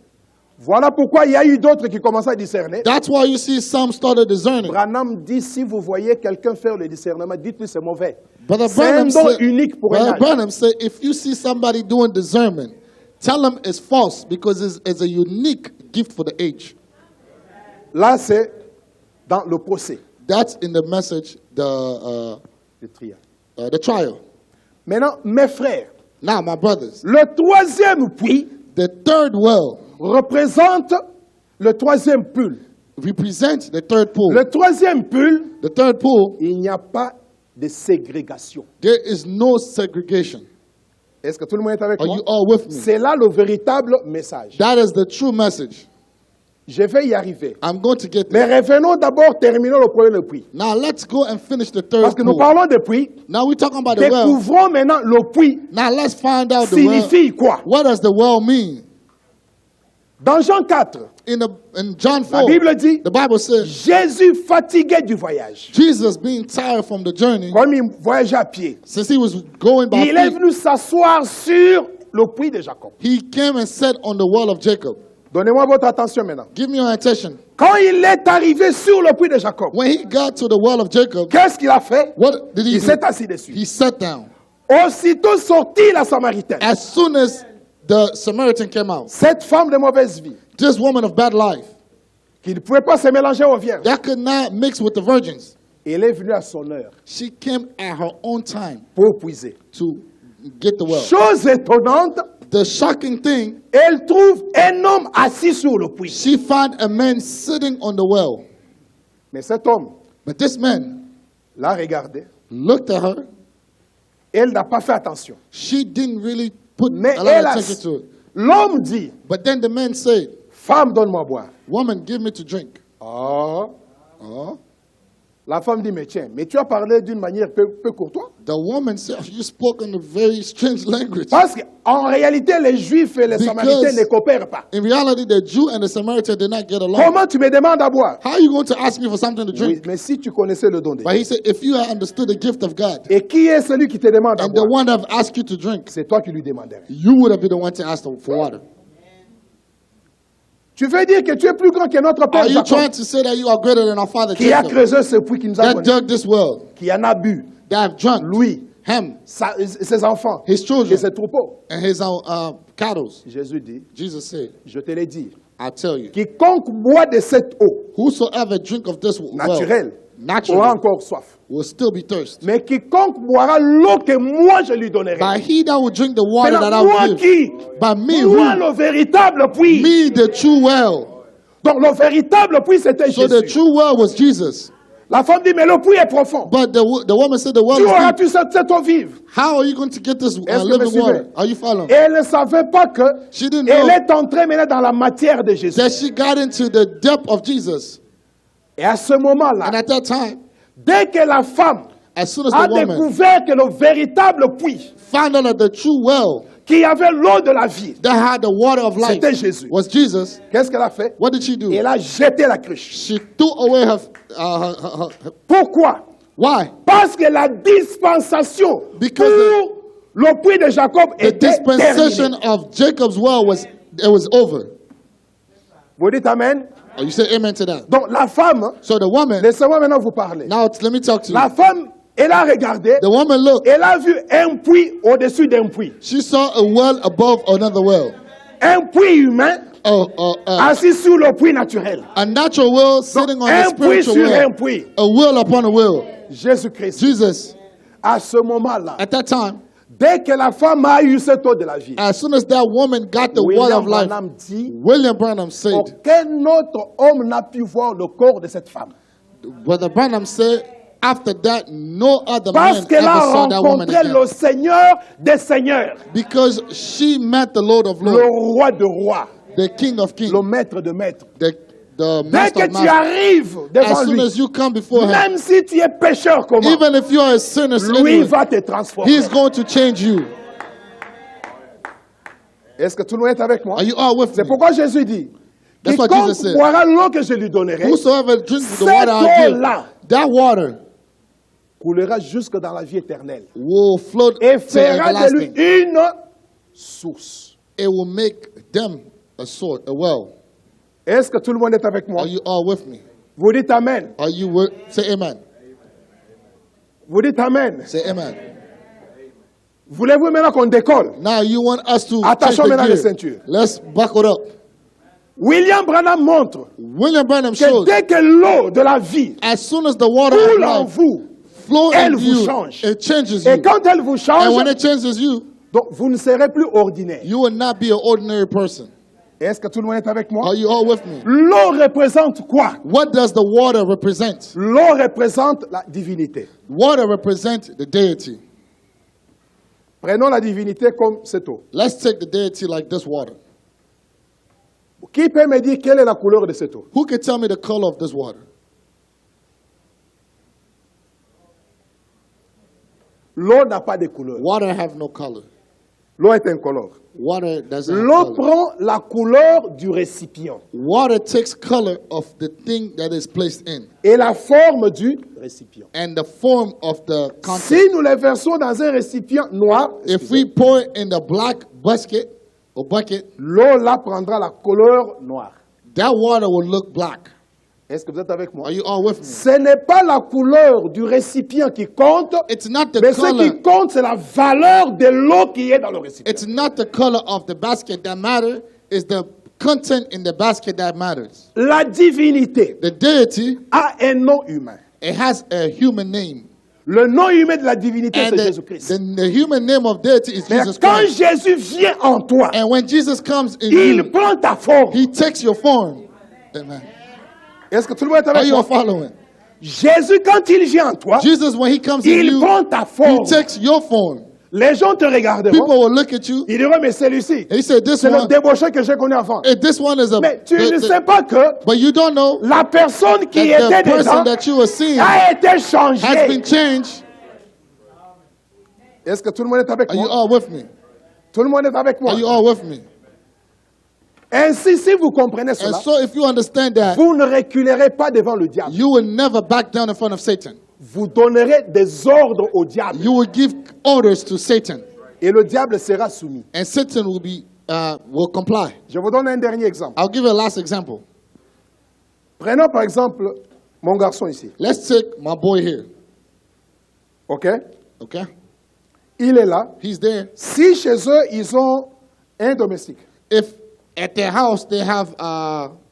Voilà pourquoi il y a eu d'autres qui commençaient à discerner. That's why you see some started discerning. Branham dit, si vous voyez quelqu'un faire le discernement, dites-lui c'est mauvais. Brother C'est un Branham don said, unique pour un Brother âge. Branham said, if you see somebody doing discernment, tell them it's false because it's a unique gift for the age. Là, c'est dans le procès, That's in the message, the le trial. trial. Maintenant, mes frères, Now, my brothers, le troisième puits the third well représente le troisième pull. represents the third pool. Le troisième pull, The third pool, il n'y a pas de ségrégation. there is no segregation. Est-ce que tout le monde est avec Are moi? you all with me? C'est là le véritable message. That is the true message. Je vais y arriver. I'm going to get Mais there. revenons d'abord, terminons le premier puits. Now, let's go and finish the third Parce que nous pool. parlons de puits. Now, we're talking about the well. Découvrons maintenant le puits Now, let's find out the well. signifie quoi. What does the well mean? Dans Jean 4, In John 4, la Bible dit, the Bible says, Jésus fatigué du voyage, Jesus being tired from the journey, comme il voyageait à pied, since he was going by il est feet, venu s'asseoir sur le puits de Jacob. he came and sat on the well of Jacob. Donnez-moi votre attention maintenant. Give me your attention. Quand il est arrivé sur le puits de Jacob, When he got to the well of Jacob, qu'est-ce qu'il a fait? what did he Il do? s'est assis dessus. He sat down. Aussitôt sortit la Samaritaine, As soon as the Samaritan came out, cette femme de mauvaise vie, this woman of bad life, qui ne pouvait pas se mélanger aux vierges, that could not mix with the virgins, elle est venue à son heure she came at her own time pour puiser. to get the well. Chose étonnante, The shocking thing, elle trouve un homme assis sur le puits. she found a man sitting on the well. Mais cet homme But this man l'a regardé. looked at her. Elle n'a pas fait attention. She didn't really put Mais a lot elle of a... attention to it. L'homme dit, But then the man said, femme, donne-moi à boire. woman, give me to drink. Oh, Oh, La femme dit, mais tiens, mais tu as parlé d'une manière peu courtoise. The woman said, you spoke in a very strange language. Parce qu'en réalité, les Juifs et les Samaritains ne coopèrent pas. In reality, the Jew and the Samaritan did not get along. Comment tu me demandes à boire? How are you going to ask me for something to Oui, drink? mais si tu connaissais le don de But Dieu. he said, if you had understood the gift of God, Et qui est celui qui te demande à and the boire? one that asked you to drink, C'est toi qui lui demanderais. you would have been the one to ask them for water. Tu veux dire que tu es plus grand que notre père Are you Jacob, trying to say that you are greater than our father qui a Jacob, creusé ce puits qui nous a that donné, dug this well, qui en a bu, that have drunk, lui, him, ses enfants, his et children, ses troupeaux? and his own cattle? Jésus dit, Jesus said, je te l'ai dit, I tell you, quiconque boit de cette eau whosoever drink of this well, naturelle aura naturally, encore soif. will still be thirsty. Mais quiconque boira l'eau que moi je lui donnerai. But he that will drink the water that I Maintenant, moi will give, qui? by me, Moi who? le véritable puits. Me, the true well. Donc le véritable puits c'était So the Jésus. true well was Jesus. La femme dit, mais le puits est profond. But the woman said the well Tu is deep. auras-tu cette eau vive? How are you going to get this Est-ce que vous living suivez? water? Are you following? Et elle ne savait pas que She didn't elle know est entrée maintenant dans la matière de Jésus. that she got into the depth of Jesus. Et à ce moment-là, And at that time, dès que la femme as soon as a the woman découvert que le véritable puits found out that the true well qui avait l'eau de la vie, that had the water of life c'était Jésus. was Jesus, Qu'est-ce qu'elle a fait? what did she do? Elle a jeté la cruche. She threw away her Pourquoi? why? Parce que la dispensation Because pour le puits de Jacob The était dispensation terminée. of Jacob's well was over. Vous dites Amen? Oh, you say amen to that. Donc la femme, So the woman, laissez-moi maintenant vous parler. now let me talk to you. La femme, elle a regardé, The woman looked, elle a vu un puits au-dessus d'un puits. she saw a well above another well. Un puits humain assis sur le puits naturel. A natural well sitting on the Un puits spiritual sur un well. puits. A well upon a well. Jésus-Christ. Jesus, À ce moment-là, at that time, dès que la femme a eu cette eau de la vie, as soon as that woman got the well William of life, Branham dit, William Branham said, aucun autre homme n'a pu voir le corps de cette femme. Brother Branham said, after that, no other man Parce qu'elle ever a saw that woman rencontré again. le Seigneur des Seigneurs, Because she met the Lord of le Lords, roi de rois, the King of Kings, le maître de maîtres. the Dès Master que of tu Masters. arrives devant As soon lui, as you come before him, même si tu es pécheur comme moi, even if you are a sinner, lui anyway, va te transformer. he's going to change you. Est-ce que tout le monde est avec moi? Are you all with C'est me? pourquoi Jésus dit, That's what quiconque Jesus said. boira l'eau que je lui donnerai, Whosoever drinks the cette water I give, eau-là that water coulera jusque dans la vie éternelle will float et to fera de lui everlasting. une source. It will make them a sword, a well. Est-ce que tout le monde est avec moi? Are you all with me? Vous dites Amen. Are you with? Say amen. Vous dites Amen. Say amen. Voulez-vous maintenant qu'on décolle? Now you want us to Attachons change the maintenant les gear. ceintures. Let's buckle up. William Branham montre William Branham que shows dès que l'eau de la vie as soon as the water coule of en life vous, flow elle into vous you, change. it changes Et you. quand elle vous And when change, it changes you, donc vous ne serez plus ordinaire. you will not be an ordinary person. Est-ce que tout le monde est avec moi? Are you all with me? L'eau représente quoi? What does the water represent? L'eau représente la divinité. Water represents the deity. Prenons la divinité comme cette eau. Let's take the deity like this water. Qui peut me dire quelle est la couleur de cette eau? Who can tell me the color of this water? L'eau n'a pas de couleur. Water have no color. L'eau est incolore. Water doesn't have L'eau color. prend la couleur du récipient Water takes color of the thing that is placed in et la forme du récipient. and the form of the content. Si nous les versons dans un récipient noir, If we pour it in the black bucket or bucket, l'eau là prendra la couleur noire. that water will look black. Est-ce que vous êtes avec moi? Are you all with me? Ce n'est pas la couleur du récipient qui compte, It's not the mais ce color. qui compte, c'est la valeur de l'eau qui est dans le récipient. It's not the color of the basket that matters. It's the content in the basket that matters. La divinité The deity, a un nom humain. it has a human name. Le nom humain de la divinité, And c'est the, Jésus-Christ. the human name of deity is Mais Jesus quand Christ. Jésus vient en toi, And when Jesus comes in il you, prend ta forme. he takes your form. Amen. Est-ce que tout le monde est Are avec you all moi? following? Jésus, quand il vient en toi, Jesus, when he comes in il you, prend ta he forme. takes your form. Les gens te regarderont. People will look at you. Ils diront, mais celui-ci, And you say, this c'est le one, débauché que j'ai connu avant. this one is a. Mais tu ne sais pas que But you don't know la personne qui that était the person dedans that you were seeing a été has been changée. changed. Est-ce que tout le monde est avec Are you moi? all with me? Tout le monde est avec moi. Are you all with me? Ainsi, si vous comprenez And cela, so, if you understand that, vous ne reculerez pas devant le diable. you will never back down in front of Satan. Vous donnerez des ordres au diable. You will give orders to Satan, Et le diable sera soumis. and Satan will comply. Je vous donne un dernier exemple. I'll give you a last example. Prenons par exemple mon garçon ici. Let's take my boy here. OK? Okay, Il est là. he's there. Si chez eux, ils ont un domestique If at their house they have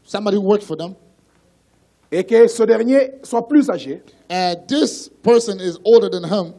somebody who works for them, et que ce dernier soit plus âgé, and this person is older than him,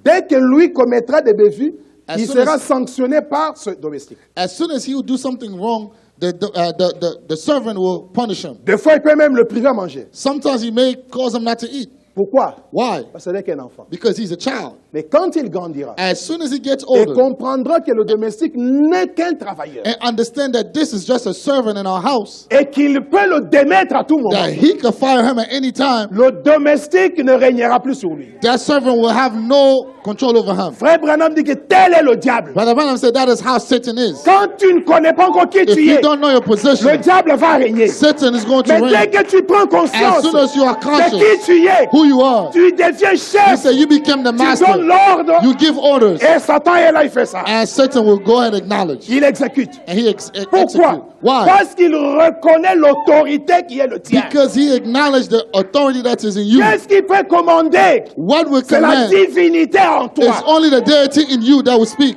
dès que lui commettra des bévues, As il soon sera as- sanctionné par ce domestique. as soon as he will do something wrong, the servant will punish him. Des fois, il peut même le priver à manger. Sometimes he may cause him not to eat. Pourquoi? Why? Parce que ce n'est qu'un enfant. Because he's a child. Mais quand il grandira, As soon as he gets il older comprendra que le domestique n'est qu'un travailleur and understand that this is just a servant in our house, et qu'il peut le démettre à tout moment. that he can fire him at any time, Le domestique ne régnera plus sur lui. that servant will have no control over him. Frère Branham dit que tel est le diable. Brother Branham said that is how Satan is. Quand tu ne connais pas encore qui If tu you es, don't know your le position, diable va régner. Satan is going to Mais dès reign. que tu prends As conscience soon as you are de qui conscious tu es, who you are, tu deviens he chef. said you become the Tu donnes master. l'ordre You give orders, et Satan est là, il fait ça. and Satan will go ahead and acknowledge. Il exécute. And he Pourquoi? execute. Why? Parce qu'il reconnaît l'autorité qui est le tien. Because he acknowledged the authority that is in you. Qu'est-ce qu'il peut commander? What will C'est la command divinité en is toi. only the deity in you that will speak.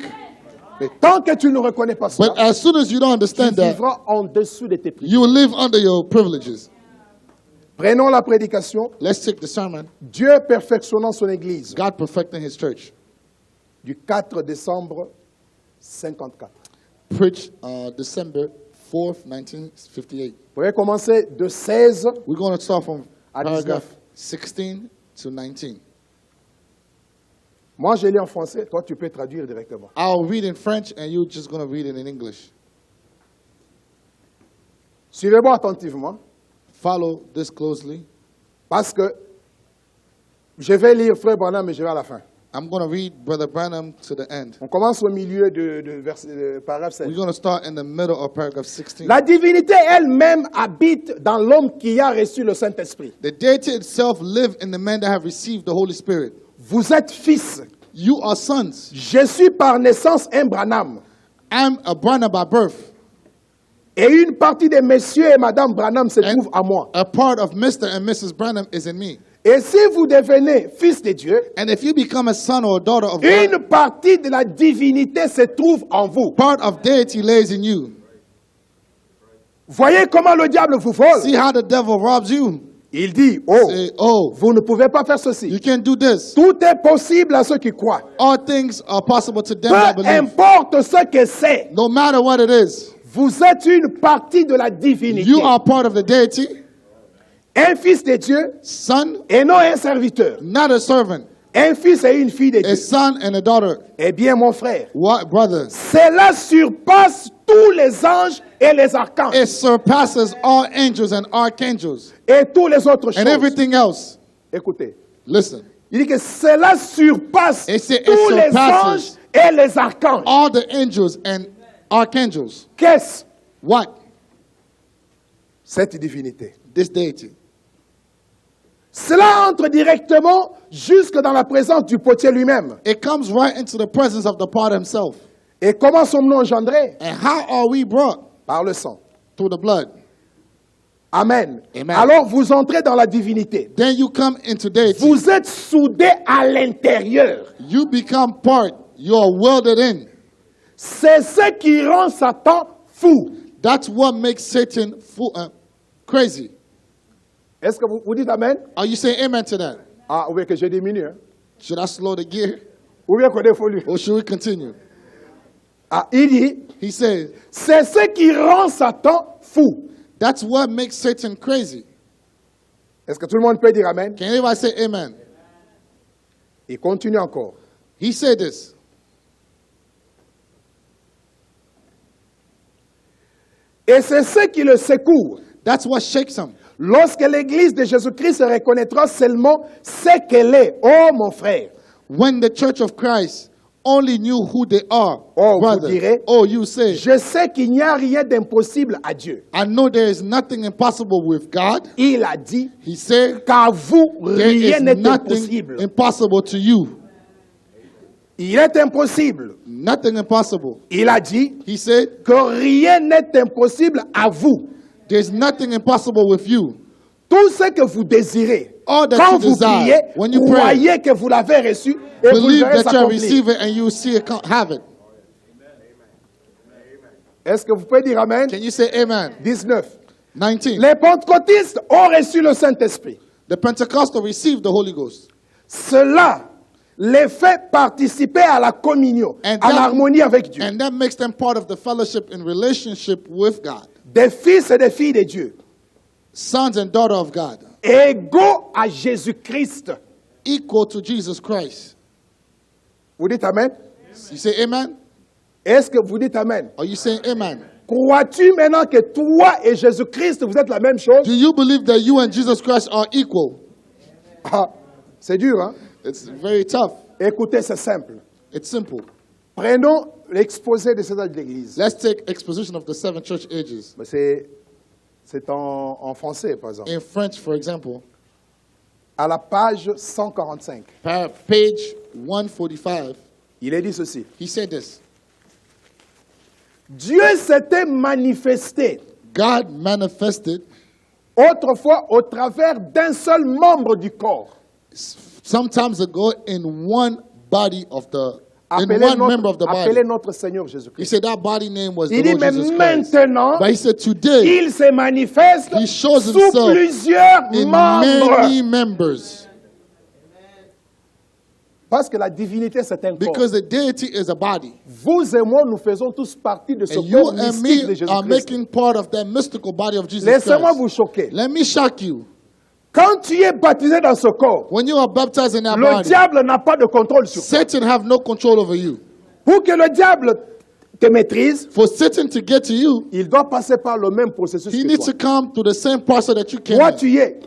Mais tant que tu ne reconnais pas But ça, as soon as you don't tu understand that, vivras en dessous de tes prières. you will live under your privileges. Prenons la prédication. Let's take the sermon, Dieu perfectionnant son Église God perfecting his church, du 4 décembre 54. preached December 4th, 1958. Vous pouvez commencer de 16. We're going to start from À paragraph 19. 16 to 19. Moi, je lis en français. Toi, tu peux traduire directement. I'll read in French and you're just going to read it in English. Suivez-moi attentivement Follow this closely. parce que je vais lire Frère Branham, mais je vais à la fin. I'm going to read Brother Branham to the end. On commence au milieu de paragraphe 16. We're going to start in the middle of paragraph 16. La divinité elle-même habite dans l'homme qui a reçu le Saint-Esprit. The deity itself live in the men that have received the Holy Spirit. Vous êtes fils. You are sons. Je suis par naissance un Branham. I'm a Branham by birth. Et une partie de messieurs et madame Branham se And trouve à moi. a part of Mr. and Mrs. Branham is in me. Et si vous devenez fils de Dieu, And if you become a son or a daughter of God, une partie de la divinité se trouve en vous. part of deity lays in you. Voyez comment le diable vous vole. See how the devil robs you? Il dit, oh, Say, oh, vous ne pouvez pas faire you ceci. can't do this. Tout est possible à ceux qui croient. All things are possible to them that Peu believe. importe ce que c'est, No matter what it is, vous êtes une partie de la divinité. you are part of the deity, Un fils de Dieu son, et non un serviteur. not a servant, Un fils et une fille de a Dieu. son and a daughter. Eh bien, mon frère, What, brother? cela surpasse tous les anges et les archanges It surpasses all angels and archangels et tous les autres and choses. everything else. Écoutez, Listen, il dit que cela surpasse It say it tous les surpasses anges et les archanges. all the angels and archangels. Qu'est-ce What? cette divinité? This deity. Cela entre directement jusque dans la présence du potier lui-même. It comes right into the presence of the potter himself. Et comment sommes-nous engendrés? And how are we brought? Par le sang. Through the blood. Amen. Amen. Alors vous entrez dans la divinité. Then you come into deity. Vous êtes soudés à l'intérieur. You become part. You are welded in. C'est ce qui rend Satan fou. That's what makes Satan crazy. Est-ce que vous dites Amen? Are you saying amen to that? Ah oui, que je diminue. Hein? Should I slow the gear Ou bien qu'on défolie. or should we continue? Ah, il dit, He says, c'est ce qui rend Satan fou. that's what makes Satan crazy. Est-ce que tout le monde peut dire Amen? Can anybody say amen? Il continue encore. He said this. Et c'est ce qui le secoue. That's what shakes him. Lorsque l'Église de Jésus-Christ se reconnaîtra seulement ce qu'elle est. Oh mon frère. When the church of Christ only knew who they are, Oh, vous brother. direz, Oh, you say, je sais qu'il n'y a rien d'impossible à Dieu. I know there is nothing impossible with God. Il a dit He said, qu'à vous, there rien is n'est nothing impossible. impossible to you. Il est impossible. Nothing impossible. Il a dit He said, que rien n'est impossible à vous. there's nothing impossible with you. Tout ce que vous désirez, All that quand you vous desire, priez, when you pray, croyez que vous l'avez reçu et vous believe verrez that you s'accomplir. receive it and you see it have it. Est-ce que vous pouvez dire Amen? Can you say amen? 19. 19. Les pentecôtistes ont reçu le Saint-Esprit. The Pentecostal received the Holy Ghost. Cela les fait participer à la communion, And à that- l'harmonie avec Dieu. And that makes them part of the fellowship and relationship with God. Des fils et des filles de Dieu, Sons and daughters of God. égaux à Jésus-Christ. Equal to Jesus Christ. Vous dites Amen? You say amen? Est-ce que vous dites Amen? Are you saying amen? Crois-tu maintenant que toi et Jésus-Christ, vous êtes la même chose? Do you believe that you and Jesus Christ are equal? Ah, c'est dur, hein? It's very tough. Écoutez, c'est simple. It's simple. Prenons l'exposé de ces âges de l'Église. Let's take exposition of the seven church ages. Mais c'est en français, par exemple. In French, for example, À la page 145, page 145, il est dit ceci. he said this. Dieu s'était manifesté God manifested autrefois au travers d'un seul membre du corps. sometimes ago in one body of the, in Appelez one member of the appelez body. notre Seigneur He Jésus-Christ. said that body name was the Il dit, Lord mais Jesus Christ. maintenant, But he said today, il se manifeste He shows sous himself plusieurs in membres. many members. Parce que la divinité, c'est un corps. Because the deity is a body. Vous et moi, nous faisons tous partie de ce And you corps and mystique de me are Jésus-Christ. making part of that mystical body of Jesus Laissez-moi Christ. vous choquer. Let me shock you. Quand tu es baptisé dans ce corps, When you are baptized in that le body, diable n'a pas de contrôle sur toi. Satan have no control over you. Pour que le diable te maîtrise, For Satan to get to you, il doit passer par le même processus he que needs toi. to come through the same process that you Toi, can. tu es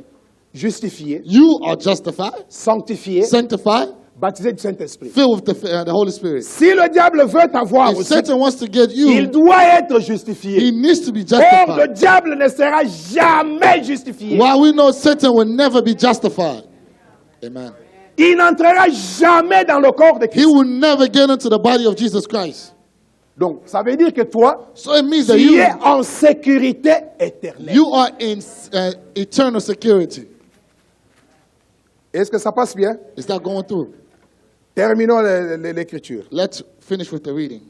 justifié, You are justified, sanctifié, sanctified, baptisé du Saint-Esprit. filled with the Holy Spirit. Si le diable veut t'avoir If aussi, Satan wants to get il you, doit être he justifié. needs to be Or le justified. diable ne sera jamais justifié. While we know Satan will never be justified. Amen. Il n'entrera jamais dans le corps de He Christ. will never get into the body of Jesus Christ. Donc, ça veut dire que toi, So it means that tu es en sécurité éternelle. you are in eternal security. Est-ce que ça passe bien? Is that going through? Terminons l'écriture. Let's finish with the reading.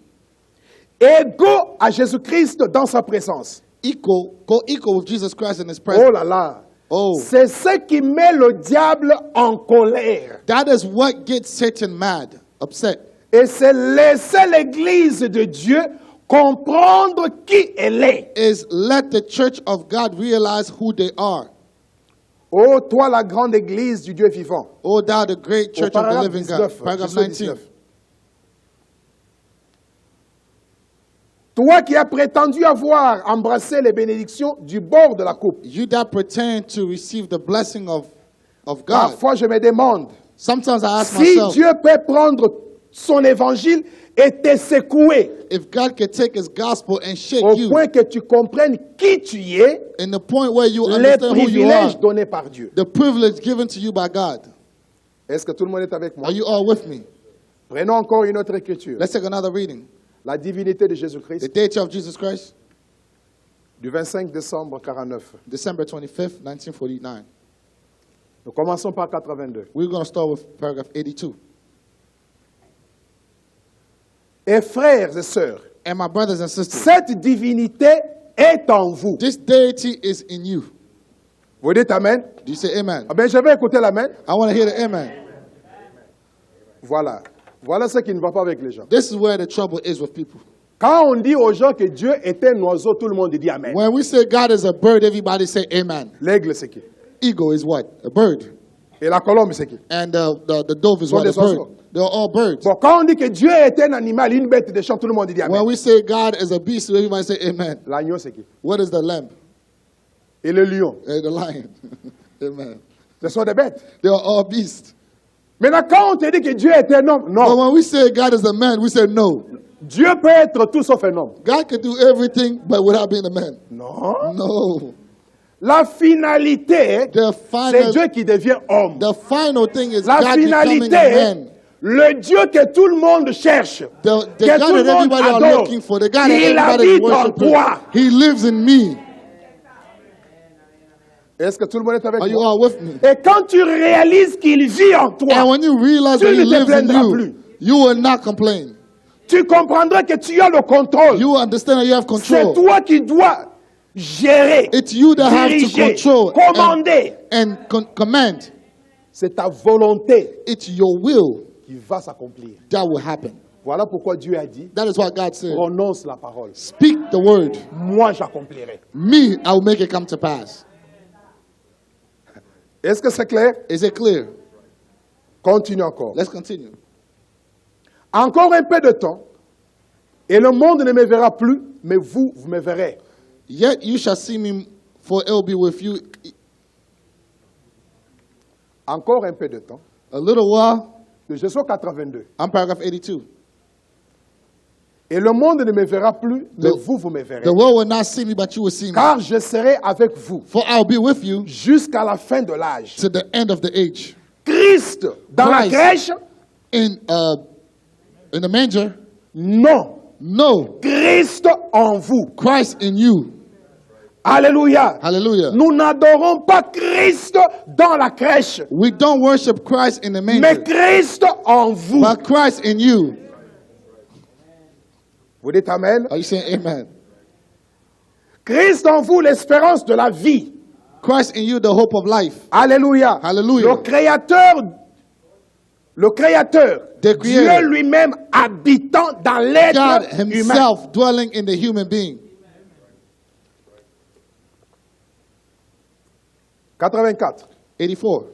Égaux à Jésus-Christ dans sa présence. Co-equal with Jesus Christ in his Oh presence. là là. Oh, C'est ce qui met le diable en colère. that is what gets Satan mad, upset. Et c'est laisser l'Église de Dieu comprendre qui elle est. Is let the church of God realize who they are. Oh, toi la grande Église du Dieu vivant. Oh, thou the great church of the paragraphe living 19, God. Paragraph 19. 19. Toi qui as prétendu avoir embrassé les bénédictions du bord de la coupe. You that pretend to receive the blessing of God. Parfois, je me demande Sometimes I ask si myself, Dieu peut prendre son évangile et te secouer if God can take his gospel and shake au you point que tu comprennes qui tu es, in the point where you les understand who you are, privilèges donnés par Dieu. the privilege given to you by God. Est-ce que tout le monde est avec moi? Are you all with me? Prenons encore une autre écriture. Let's take another reading. La divinité de The Jésus-Christ deity of Jesus Christ, du 25 décembre 49. December 25th, 1949. Nous commençons par 82. We're going to start with paragraph 82. Et frères et sœurs, And my brothers and sisters, cette divinité est en vous. this deity is in you. Vous dites Amen? Do you say amen? Ah ben, je vais écouter l'Amen. I want to hear the amen. Voilà. Voilà ce qui ne va pas avec les gens. This is where the trouble is with people. Quand on dit aux gens que Dieu est un oiseau, tout le monde dit Amen. When we say God is a bird, everybody say amen. L'aigle, c'est qui? Eagle is what? A bird. Et la colombe, c'est qui? And the dove is Sont what? A des oiseaux. bird. They're all birds. Bon, quand on dit que Dieu est un animal, une bête de champ, tout le monde dit Amen. When we say God is a beast, everybody say amen. L'agneau, c'est qui? What is the lamb? Et le lion. The lion. Amen. Ce sont des bêtes. They are all beasts. Maintenant, quand on te dit que Dieu est un homme, But non. when we say God is a man, we say no. Dieu peut être tout sauf un homme. God can do everything, but without being a man. Non. No. La finalité, The c'est Dieu final, qui devient homme. the final thing is La God becoming a finalité, man. le Dieu que tout le monde cherche, The que God tout le that monde everybody are adore, looking for, the God that il everybody is habite en worshiping, toi. He lives in me. Est-ce que tout le monde est avec Are you moi? all with me? Et quand tu réalises qu'il vit en And toi, when you realize Tu that He ne te lives in plaindras you, plus. you will not complain. tu comprendras que tu as le contrôle. You will understand that you have C'est control. toi qui dois gérer, It's you that have to diriger, control commander. and command. C'est ta volonté It's your will qui va s'accomplir. that will happen. Voilà pourquoi Dieu a dit, That is what God said. prononce la parole. Speak the word. Moi, j'accomplirai. Me, I will make it come to pass. Est-ce que c'est clair? Is it clear? Continue encore. Let's continue. Encore un peu de temps, et le monde ne me verra plus, mais vous, vous me verrez. Yet you shall see me, for it will be with you Encore un peu de temps. a little while. De Josué 82. I'm paragraph 82. Et le monde ne me verra plus, mais The- vous, vous me verrez. The world will not see me, but you will see me. Car je serai avec vous For I will be with you jusqu'à la fin de l'âge. to the end of the age. Christ dans la Christ. crèche? In the manger, Non. no. Christ en vous. Christ in you. Alléluia. Hallelujah. Nous n'adorons pas Christ dans la crèche, We don't worship Christ in the mais manger, Christ en vous. but Christ in you. Vous dites Amen? Are you saying amen? Christ en vous, l'espérance de la vie. Christ in you, the hope of life. Alléluia. Hallelujah. Le Créateur, The Dieu Creator. lui-même habitant dans God l'être humain. himself dwelling in the human being. 84. 84.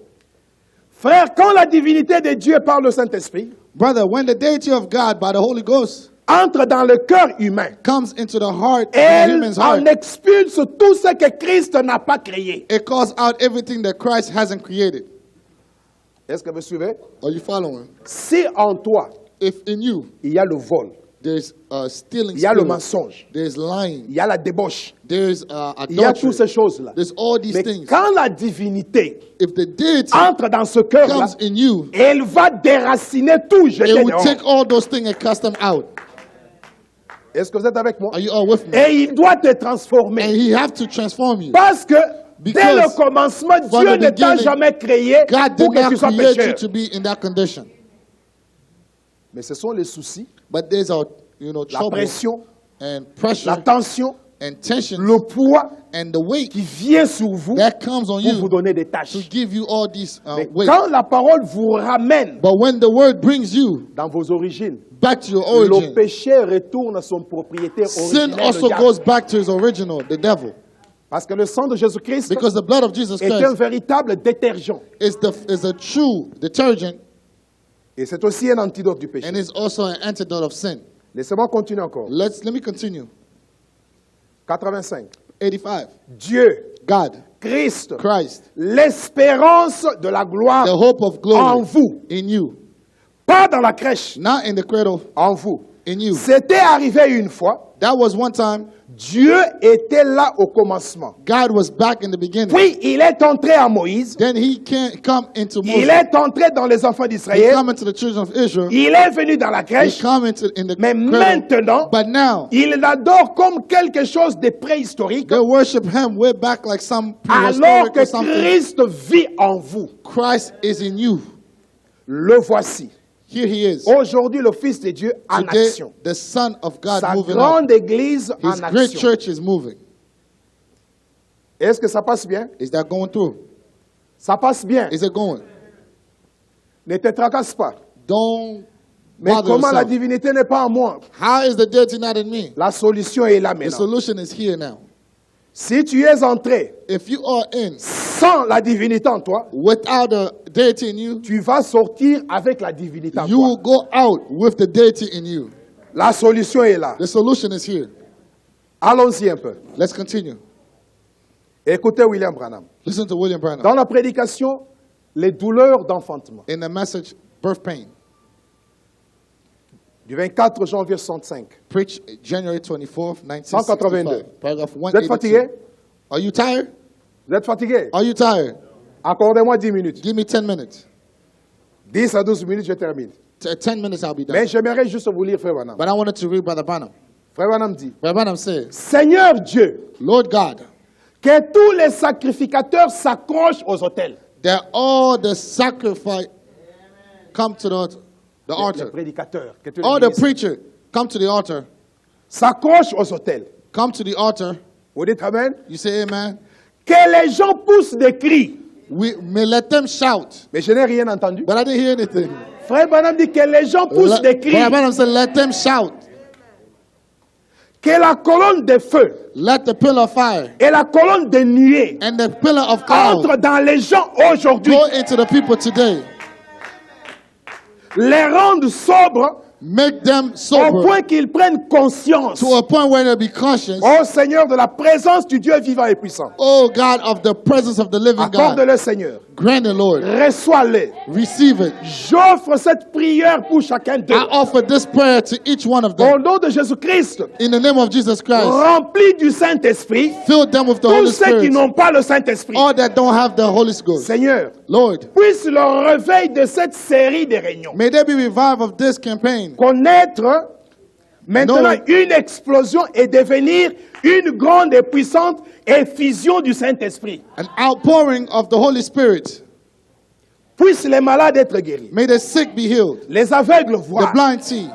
Frère, quand la divinité de Dieu par le Saint-Esprit Brother, when the deity of God by the Holy Ghost entre dans le cœur humain, comes into the heart of the elle human's en heart, expulse tout ce que Christ n'a pas créé. it calls out everything that Christ hasn't created. Est-ce que vous suivez? Are you following? Si en toi, If in you il y a le vol, there's stealing, il y a le spirit, mensonge, there's lying, il y a la débauche, there's il y a toutes adultery, ces choses-là. there's all these Mais things. quand la divinité If the deity entre dans ce cœur-là, comes in you, elle va déraciner tout, jeter it will dehors. take all those things and cast them out. Est-ce que vous êtes avec moi? Are you all with me? Et il doit te And transformer. he have to transform you. Parce que dès Because le commencement, from Dieu the ne t'a beginning, jamais créé God pour did que tu not sois create you pécheur. to be in that condition. Mais ce sont les soucis, But there's a la trouble pression, and pressure la tension, and tension le poids and the weight qui vient sur vous that comes on pour vous you donner des to tâches. give you all these Mais weight. quand la parole vous ramène But when the word brings you dans vos origines, back to your le origin, péché retourne à son propriétaire sin originel, le also diable. goes back to his original, the devil. Parce que le sang de Jésus-Christ Because the blood of Jesus est un Christ véritable détergent. is a true detergent Et c'est aussi un antidote du péché. and is also an antidote of sin. Laissez-moi continuer encore. Let me continue. 85. 85. Dieu, God, Christ, Christ, l'espérance de la gloire the hope of en glory vous. in you. Pas dans la crèche, Not in the cradle, en vous. in you. C'était arrivé une fois. That was one time. Dieu était là au commencement. God was back in the beginning. Puis il est entré à Moïse. Then he can't come into Il Moses. est entré dans les enfants He d'Israël. come into the children of Israel. Il est venu dans la He crèche. come into in the Mais cradle. maintenant, But now il l'adore comme quelque chose de préhistorique. they worship him way back like some Alors prehistoric que or something. Christ vit en vous. Christ is in you. Le voici. Here he is. Aujourd'hui, le Fils de Dieu en Today, action. the Son of God Sa moving up. grande église His en great action. church is moving. Est-ce que ça passe bien? Is that going through? Ça passe bien. Is it going? Ne te tracasse pas. Don't Mais bother comment la yourself. divinité n'est pas en moi? How is the deity not in me? La solution est là The maintenant. solution is here now. Si tu es entré If you are in, sans la divinité en toi, without the deity in you, tu vas sortir avec la divinité en you toi. will go out with the deity in you. La solution est là. The solution is here. Allons-y un peu. Let's continue. Écoutez William Branham. Listen to William Branham. Dans la prédication, les douleurs d'enfantement, In the message, Birth Pain, du 24 janvier 65. preached January 24th, 182. 1965. Paragraph Vous êtes fatigué? 182. Are you tired? Vous êtes fatigué? Are you tired? Accordez-moi 10 minutes. Give me 10 minutes. 10 à 12 minutes, je termine. 10 minutes, I'll be done. Mais j'aimerais juste vous lire Frère Branham. But I wanted to read Brother Branham. Frère Branham dit, Brother Branham says, Seigneur Dieu, Lord God, que tous les sacrificateurs s'accrochent aux autels. that all the sacrifice come to the Les altar. prédicateurs, que tous les All the ministres preacher come to the altar. s'accrochent aux autels. Come to the altar. Vous dites Amen? You say amen. Que les gens poussent des cris. We may let them shout. Mais je n'ai rien entendu. But I didn't hear anything. Frère Branham dit que les gens poussent des cris. Brother Branham said, let them shout. Que la colonne de feu Let the pillar of fire et la colonne de nuée and the pillar of cloud entrent dans les gens aujourd'hui. go into the people today. Les rendent sobres Make them au sober point qu'ils prennent conscience. to a point where they'll be conscious. Ô Seigneur, de la présence du Dieu vivant et puissant. Oh God, of the presence of the living God. Accorde-le, Seigneur. Grant it, Lord. Reçois-le. Receive it. J'offre cette prière pour chacun d'eux. I offer this prayer to each one of Au them. nom de Jésus-Christ, In the name of Jesus Christ, remplis du Saint-Esprit fill them with the tous Holy ceux qui Spirit. n'ont pas le Saint-Esprit. All that don't have the Holy Ghost. Seigneur, Lord, puisse le réveil de cette série de réunions may there be revival of this campaign. connaître maintenant Non. une explosion et devenir une grande et puissante effusion du Saint-Esprit. An outpouring of the Holy Spirit. Puissent les malades être guéris, May the sick be healed. les aveugles The voir, blind see.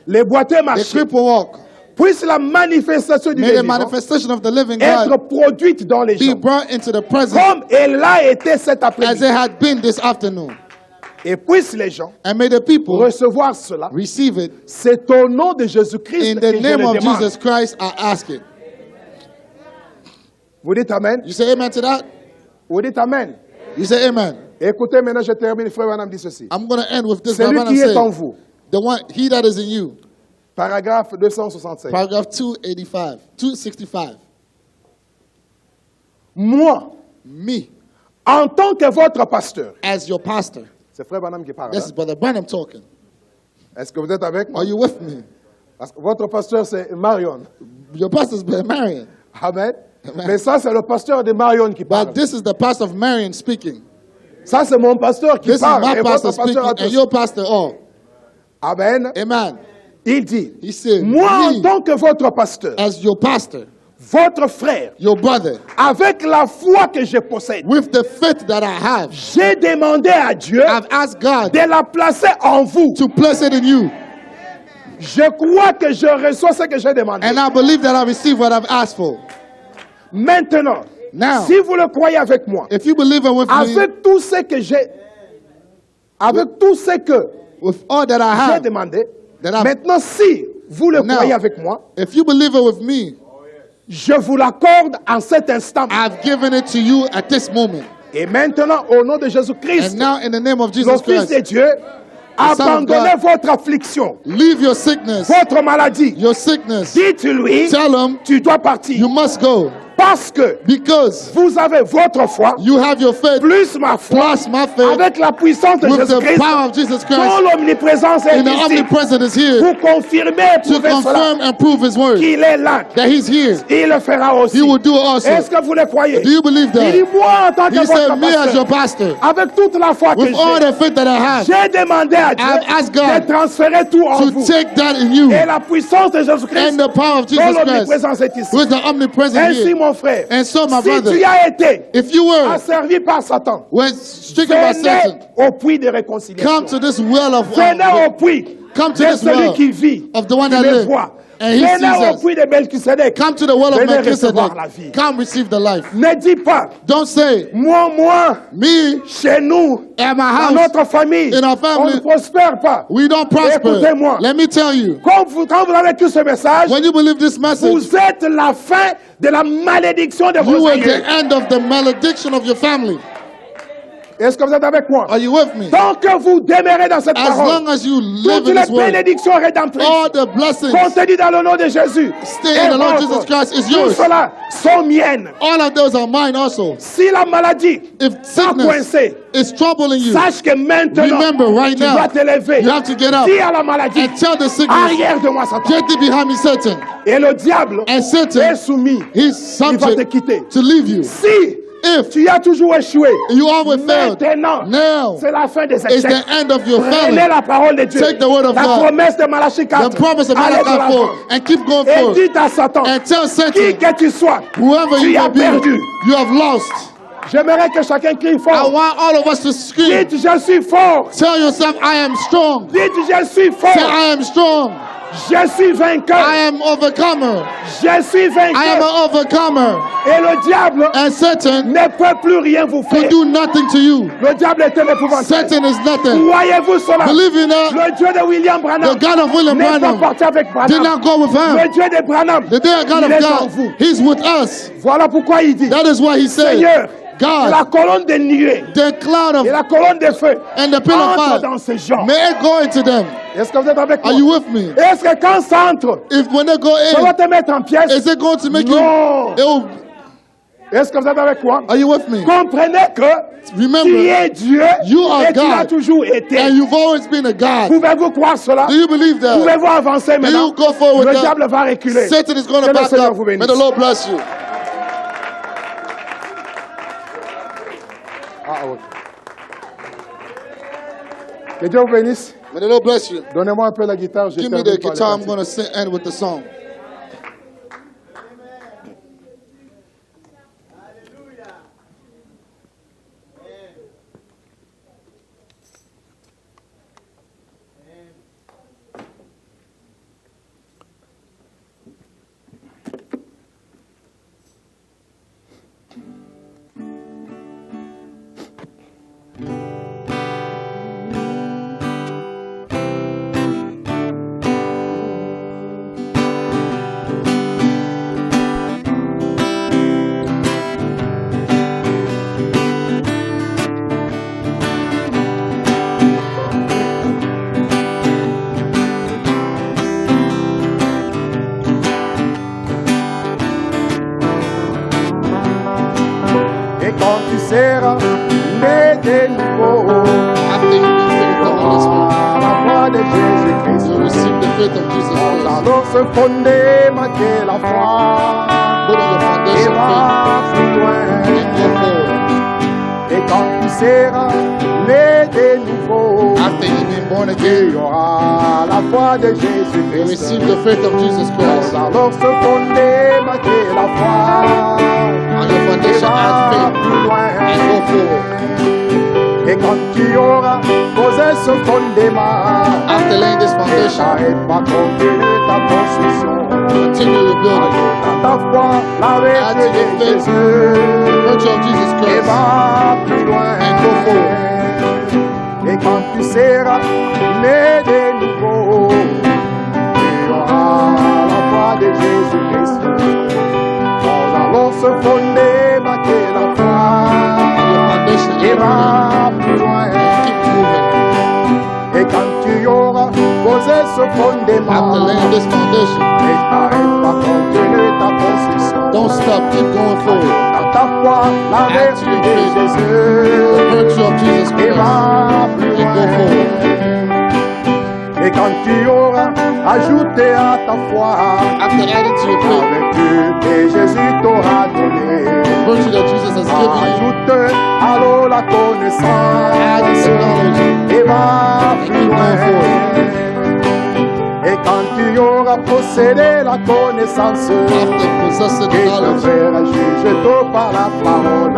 les boiteux The marcher. cripple walk. Puisse la manifestation du May Dieu the vivant manifestation of the living être God produite dans les be gens, brought into the presence comme elle a été cet as après-midi. it had been this afternoon. Et puissent les gens And may the people recevoir cela. receive it. C'est au nom de Jésus-Christ In que the je name le of demande. Jesus Christ, I ask it. Vous dites Amen? You say amen to that? Vous dites Amen? You say amen. Écoutez, maintenant je termine. Frère Branham dit ceci. I'm going to end with this. Celui Brother qui est en Branham said, vous. the one, he that is in you. Paragraphe 265. Paragraph 265. Moi, Me, en tant que votre pasteur, as your pastor. c'est Frère Branham qui parle. This hein? is Brother Branham talking. Est-ce que vous êtes avec moi? Are you with me? Parce que votre pasteur, c'est Marion. Your pastor's Brother Marion. Amen. Amen. Mais ça, c'est le pasteur de Marion qui parle. But this is the pastor of Marion speaking. Ça, c'est mon pasteur qui This is parle. my Et pastor votre pasteur à speaking and tous. your pastor all. Amen. Amen. Il dit, He said, moi, en me, tant que votre pasteur, as your pastor, votre frère, your brother, avec la foi que je possède, with the faith that I have, j'ai demandé à Dieu I've asked God de la placer en vous. to place it in you. Je crois que je reçois ce que j'ai demandé. And I believe that I receive what I've asked for. Maintenant, Now, si vous le croyez avec moi, if you believe it with me, avec tout ce que j'ai, avec tout ce que with all that I j'ai have, demandé, that I've- maintenant si vous le Now, croyez avec moi, if you believe it with me, je vous l'accorde en cet instant. I've given it to you at this moment. Et maintenant, au nom de Jésus-Christ, And now, in the name of le Jesus Fils de Christ, Dieu, Son of abandonnez God, votre affliction, leave your sickness, votre maladie. your sickness. Dites-lui, Tell him tu dois partir. you must go Parce que because vous avez votre foi, you have your faith plus ma foi, plus my faith avec la puissance de with the Jésus-Christ, power of Jesus dont Christ. l'omniprésence est And the ici, omnipresent is here pour confirmer et to prouver cela, confirm and prove his word qu'il est là. that he's here. Il le fera aussi. He will do it also. Est-ce que vous le croyez? Do you believe Il dit, that? moi, en tant que He said, votre me as your pasteur, pastor, avec toute la foi que with all j'ai, the faith that I have, j'ai demandé à Dieu I've asked God de transférer tout en to vous. take that in you Et la puissance de Jésus-Christ, and the power of dont Jesus Christ l'omniprésence est ici. with the omnipresent Ainsi, here. mon frère, And so, my si brother, tu as été if you were asservi par Satan, when stricken by Satan, venez au puits de réconciliation. come to this well of Venez au puits come to de this celui well qui vit, of the one qui that me lives, voit. And he Venez sees au us. puits de Melchisedec. Come to the well of Venez recevoir la Melchizedek. vie. Come receive the life. Ne dis pas, Don't say, moi, me chez nous, and my dans house, notre famille, in our on family, ne prospère pas. we don't prosper. Écoutez-moi. Let me tell you, Quand vous avez tout ce message, when you believe this message, vous êtes la fin de la malédiction de you vos are aïeux. the end of the malediction of your family. Est-ce que vous êtes avec moi? Are you with me? Tant que vous demeurez dans cette As parole, long as you live toutes in les this word, bénédictions rédemptrices all the blessings contenues dans le nom de Jésus, stay et in the Lord votre, Jesus Christ is tout yours. cela sont miennes. All of those are mine also. Si la maladie If t'a sickness coincé, is troubling you, sache que maintenant, remember right tu now, dois te lever. you have to get up Dis à la maladie, and tell the sickness, arrière de moi, Satan. get thee behind me, Satan. Et le diable And est Satan, soumis. he's Il va te subject quitter. to leave you. Si If tu as toujours échoué, you always failed, maintenant, now c'est la fin des is échecs. the end of your Prenez family. la parole de Dieu. Take the word of la God. promesse de Malachie 4. The promise of Allez de Malachi l'avant. 4 and keep going Et forward. dites à Satan, And tell qui Satan, que tu sois, whoever tu you as may be, perdu. you have lost. J'aimerais que chacun crie I fort. want all of us to scream. Dites, je suis fort. Tell yourself, I am strong. Dites, je suis Say, fort. I am strong. Je suis vainqueur. I am overcomer. Je suis I am vainqueur. an overcomer. Et le diable And Satan ne peut plus rien vous could faire. do nothing to you. Le diable est un épouvantail. Satan is nothing. Croyez-vous cela? Believe in that. Le Dieu de William Branham The God of William n'est pas Branham parti avec did Branham. not go with him. Le Dieu de Branham, The dear God il of est en vous. God, he's with us. Voilà pourquoi il dit, That is why he said, Seigneur, la God, colonne de nuée the cloud et of la colonne de feu and the pillar of entre fire, dans ces gens. may it go into them. Est-ce que vous êtes avec Are moi? you with me? Est-ce que quand ça entre, If when they go ça va in, te mettre en pièces? is it going to make Non. you? It will, Est-ce que vous êtes avec moi? are you with me? Comprenez que tu Remember, es Dieu you are et tu l'as God. toujours été. and you've always been a God. Pouvez-vous croire cela? Do you believe that? Pouvez-vous avancer Do maintenant? you go forward Le with diable that? va reculer. Satan is going Que to le back Seigneur up. vous May bénisse. the Lord bless you. Ah, ok. Que Dieu vous bénisse. May the Lord bless you. Donnez-moi un peu la guitare. je Give me termine the par les guitar. I'm cantiques. going to end with the song. Et quand tu seras né de nouveau, After you've been filled with the Holy Spirit, à la voix de Jésus-Christ, you receive the faith of Jesus Christ. alors se fonder, marquer la foi, Put on your et foundation va plus faith loin. and go forward. Et quand tu seras né de nouveau, After you've been born tu again, auras la foi de you Jésus-Christ. receive the faith of Jesus Christ. Alors se fonder, marquer la foi, On your et foundation va as faith plus loin. and go forward. Et quand tu auras posé ce fondement, After laying this foundation, n'arrête pas continuer ta construction. continue to build it. Dans ta foi, la Add vérité to your de faith Jésus, the virtue of Jesus et Christ. va plus loin. And go forward. Et quand tu seras né de nouveau, tu auras la foi de Jésus-Christ. Nous allons se fonder, marquer la On foi, your foundation et and va plus loin. keep moving. Et quand tu auras posé ce After fondement, laying this foundation, et t'arrête pas continuer ta construction. don't stop, keep going forward. Dans ta foi, la Add to vertu your de faith the Jésus, virtue of Jesus et Christ. va plus And go loin. forward. Et quand tu auras ajouté à ta foi, After adding to your la faith vertu que Jésus t'aura donnée, the virtue that Jesus has given you, ajoute alors la add connaissance, some knowledge et va and plus keep loin. going forward. Et quand tu auras possédé la connaissance, After possessing the et le knowledge, frère juge tout par la parole,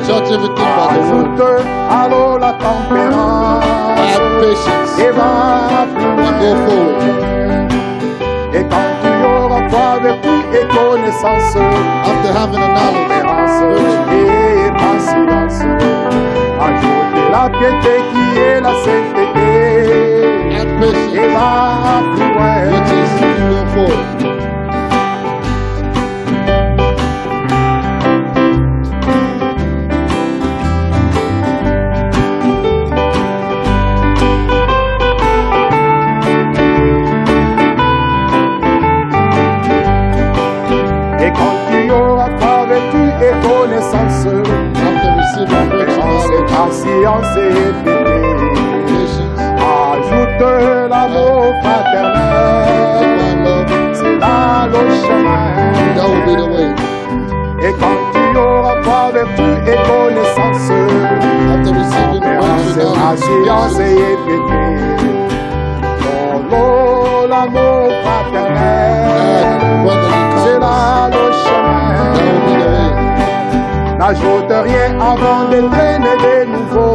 judge everything by the word. ajoute alors la tempérance, Add patience et va plus and go loin. forward. Et quand tu et connaissance, after having a knowledge, espérance et patience. Ajoutez la piété qui est la sainteté add et patience, va plus loin. which is you go forward. Et quand tu auras pas vertu et connaissance, After receiving virtue, espérance et knowledge, patience et piété, patience, ajoute l'amour fraternel, divine love, c'est là le chemin. that will be the way. Et quand tu auras pas vertu et connaissance, After receiving espérance virtue, et knowledge, patience patience, et piété, oh, l'amour fraternel, add brotherly c'est kindness, là le chemin. that will be the way. N'ajoute rien avant d'entraîner de nouveau,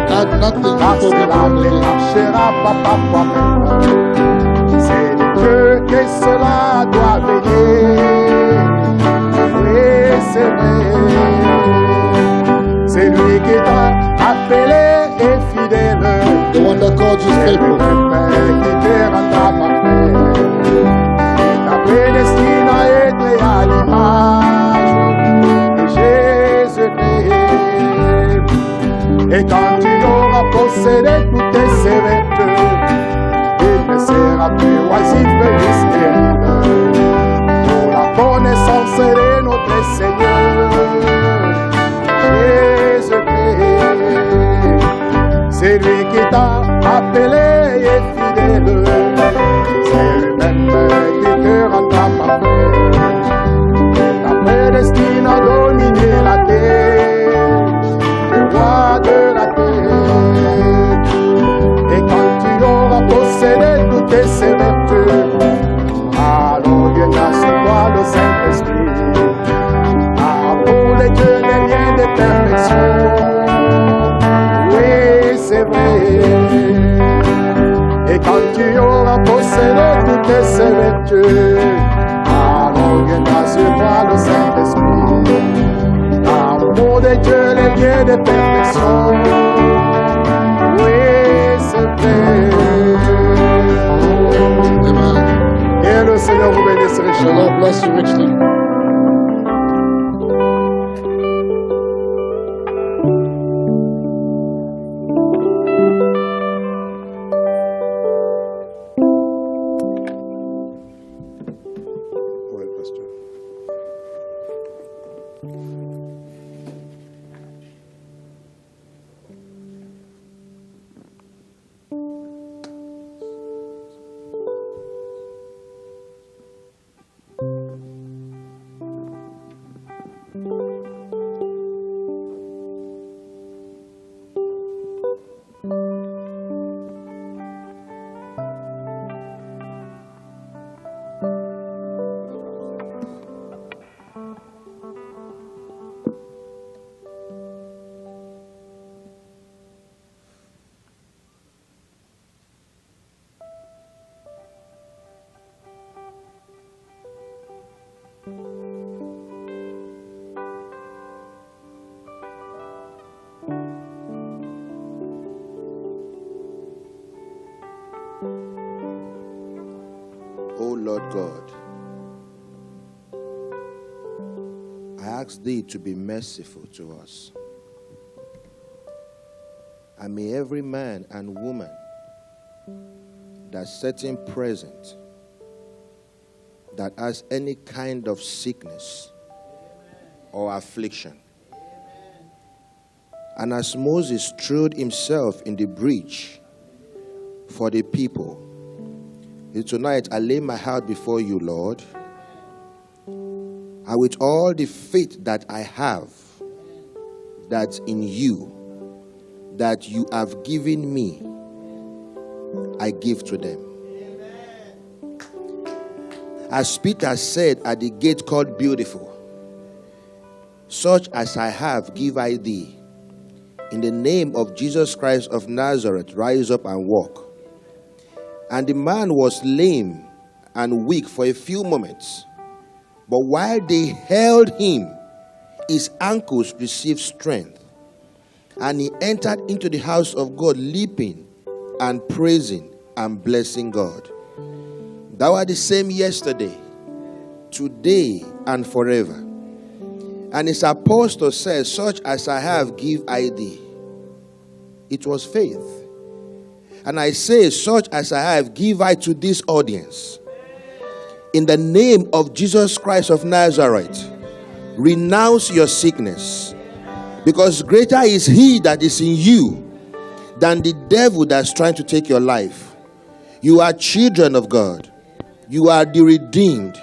Add nothing car before cela becoming ne the way. marchera pas par toi-même. C'est de Dieu que cela doit venir. Oui, c'est vrai. C'est lui qui t'a appelé et fidèle. The one that called you is C'est lui faithful. le Père qui te rendra parfait. Et ta prédestine a été à l'image de Jésus-Christ. Et quand tu auras possédé toutes ces vertus, il ne sera plus oisif et stérile. Pour la connaissance de notre Seigneur, Jésus-Christ. C'est lui qui t'a appelé et fidèle. C'est lui-même qui te rendra parfait. Et ta prédestine a dominé la terre, le roi de la terre. Et quand tu auras possédé toutes ces vertus, alors viendra sur toi le Saint-Esprit. Amour de Dieu n'est rien de perfection. Oui, c'est vrai. Et quand tu auras possédé toutes ces vertus, alors viendra sur toi le Saint-Esprit. L'amour de Dieu n'est rien de perfection. Oui, c'est vrai. Amen. Et le Seigneur vous bénisse The richement. Lord bless you richly. Ouais, pasteur. O Lord God, I ask thee to be merciful to us. And may every man and woman that's sitting present that has any kind of sickness or affliction, and as Moses threw himself in the breach for the people, tonight I lay my heart before you, Lord, and with all the faith that I have, that's in you, that you have given me, I give to them. As Peter said at the gate called Beautiful, such as I have give I thee. In the name of Jesus Christ of Nazareth, rise up and walk. And the man was lame and weak for a few moments, But while they held him, his ankles received strength, and he entered into the house of God, leaping and praising and blessing God. Thou art the same yesterday, today, and forever. And his apostle says, such as I have, give I thee. It was faith. And I say, such as I have, give I to this audience. In the name of Jesus Christ of Nazareth, renounce your sickness, because greater is he that is in you than the devil that's trying to take your life. You are children of God. You are the redeemed.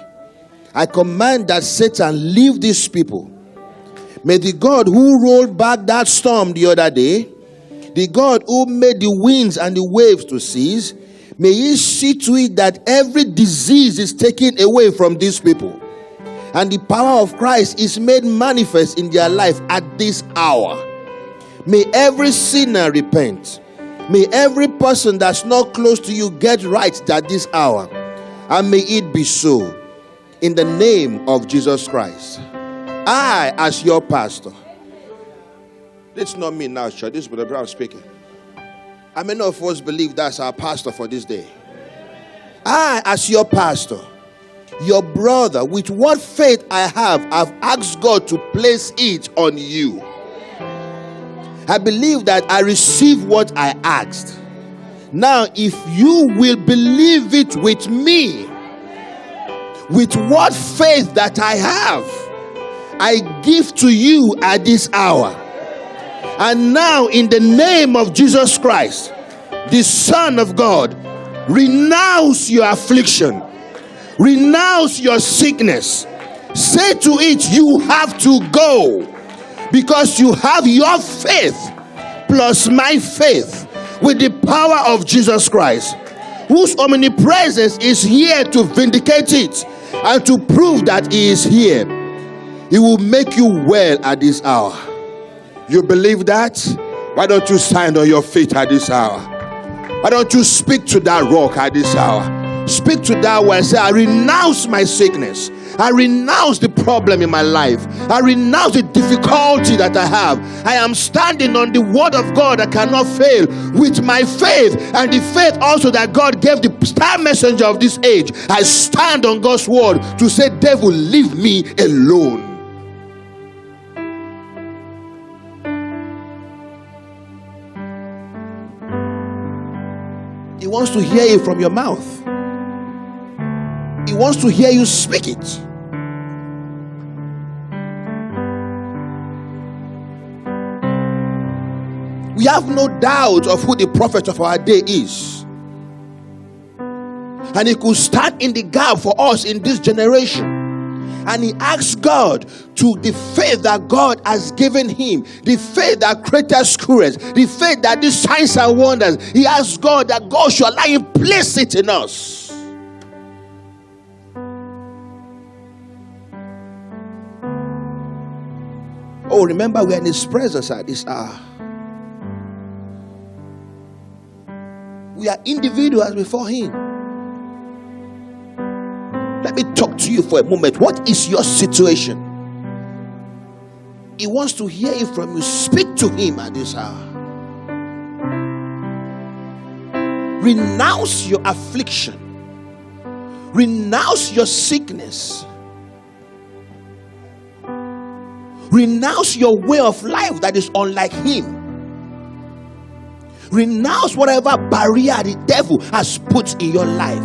I command that Satan leave these people. May the God who rolled back that storm the other day, the God who made the winds and the waves to cease, may he see to it that every disease is taken away from these people, and the power of Christ is made manifest in their life at this hour. May every sinner repent. May every person that's not close to you get right at this hour. And may it be so. In the name of Jesus Christ. I, as your pastor. It's not me now, church. This is Brother Brown speaking. How many of us believe that's our pastor for this day? I, as your pastor, your brother, with what faith I have, I've asked God to place it on you. I believe that I received what I asked. Now, if you will believe it with me, with what faith that I have, I give to you at this hour. And now, in the name of Jesus Christ, the Son of God, renounce your affliction. Renounce your sickness. Say to it, you have to go, because you have your faith plus my faith with the power of Jesus Christ, whose omnipresence is here to vindicate it and to prove that he is here. He will make you well at this hour. You believe that? Why don't you stand on your feet at this hour? Why don't you speak to that rock at this hour? Speak to that one and say, I renounce my sickness. I renounce the problem in my life. I renounce the difficulty that I have. I am standing on the word of God that cannot fail with my faith, and the faith also that God gave the star messenger of this age. I stand on God's word to say, devil, leave me alone. He wants to hear it from your mouth. He wants to hear you speak it. We have no doubt of who the prophet of our day is. And he could stand in the gap for us in this generation. And he asks God to the faith that God has given him, the faith that created scourge, the faith that these signs and wonders. He asks God that God should allow him place it in us. Oh, remember, we are in his presence at this hour. We are individuals before him. Let me talk to you for a moment. What is your situation? He wants to hear it from you. Speak to him at this hour. Renounce your affliction. Renounce your sickness. Renounce your way of life that is unlike him. Renounce whatever barrier the devil has put in your life.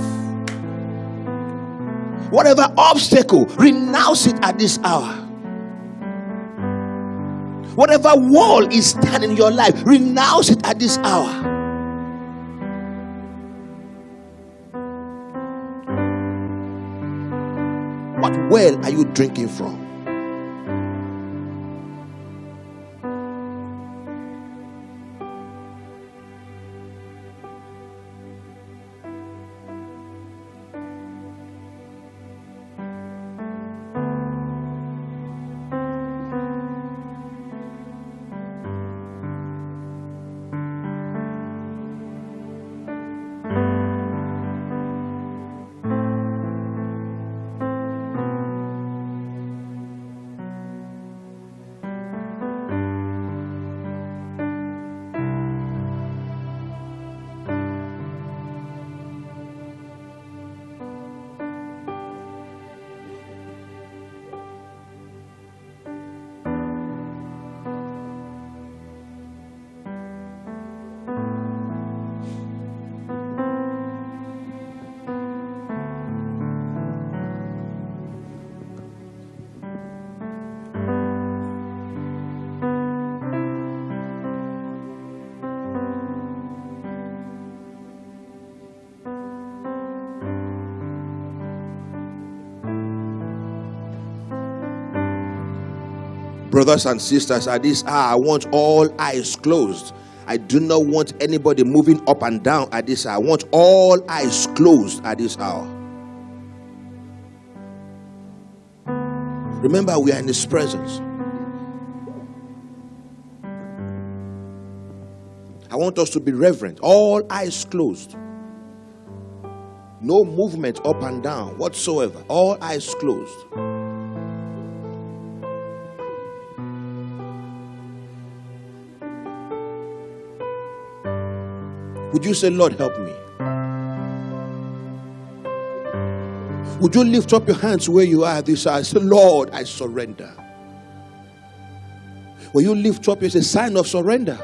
Whatever obstacle, renounce it at this hour. Whatever wall is standing in your life, renounce it at this hour. What well are you drinking from? brothers and sisters, at this hour, I want all eyes closed. I do not want anybody moving up and down at this hour. I want all eyes closed at this hour. Remember, we are in His presence. I want us to be reverent. All eyes closed. No movement up and down whatsoever. All eyes closed. Would you say, Lord, help me? Would you lift up your hands where you are this hour? Say, Lord, I surrender. When you lift up, it's a sign of surrender.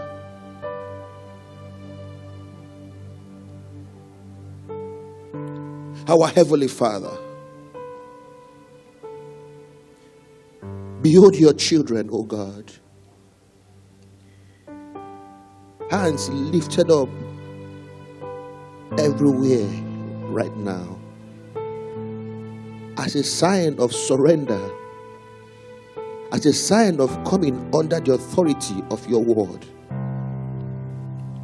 Our Heavenly Father, behold your children, O God. Hands lifted up everywhere right now as a sign of surrender, as a sign of coming under the authority of your word.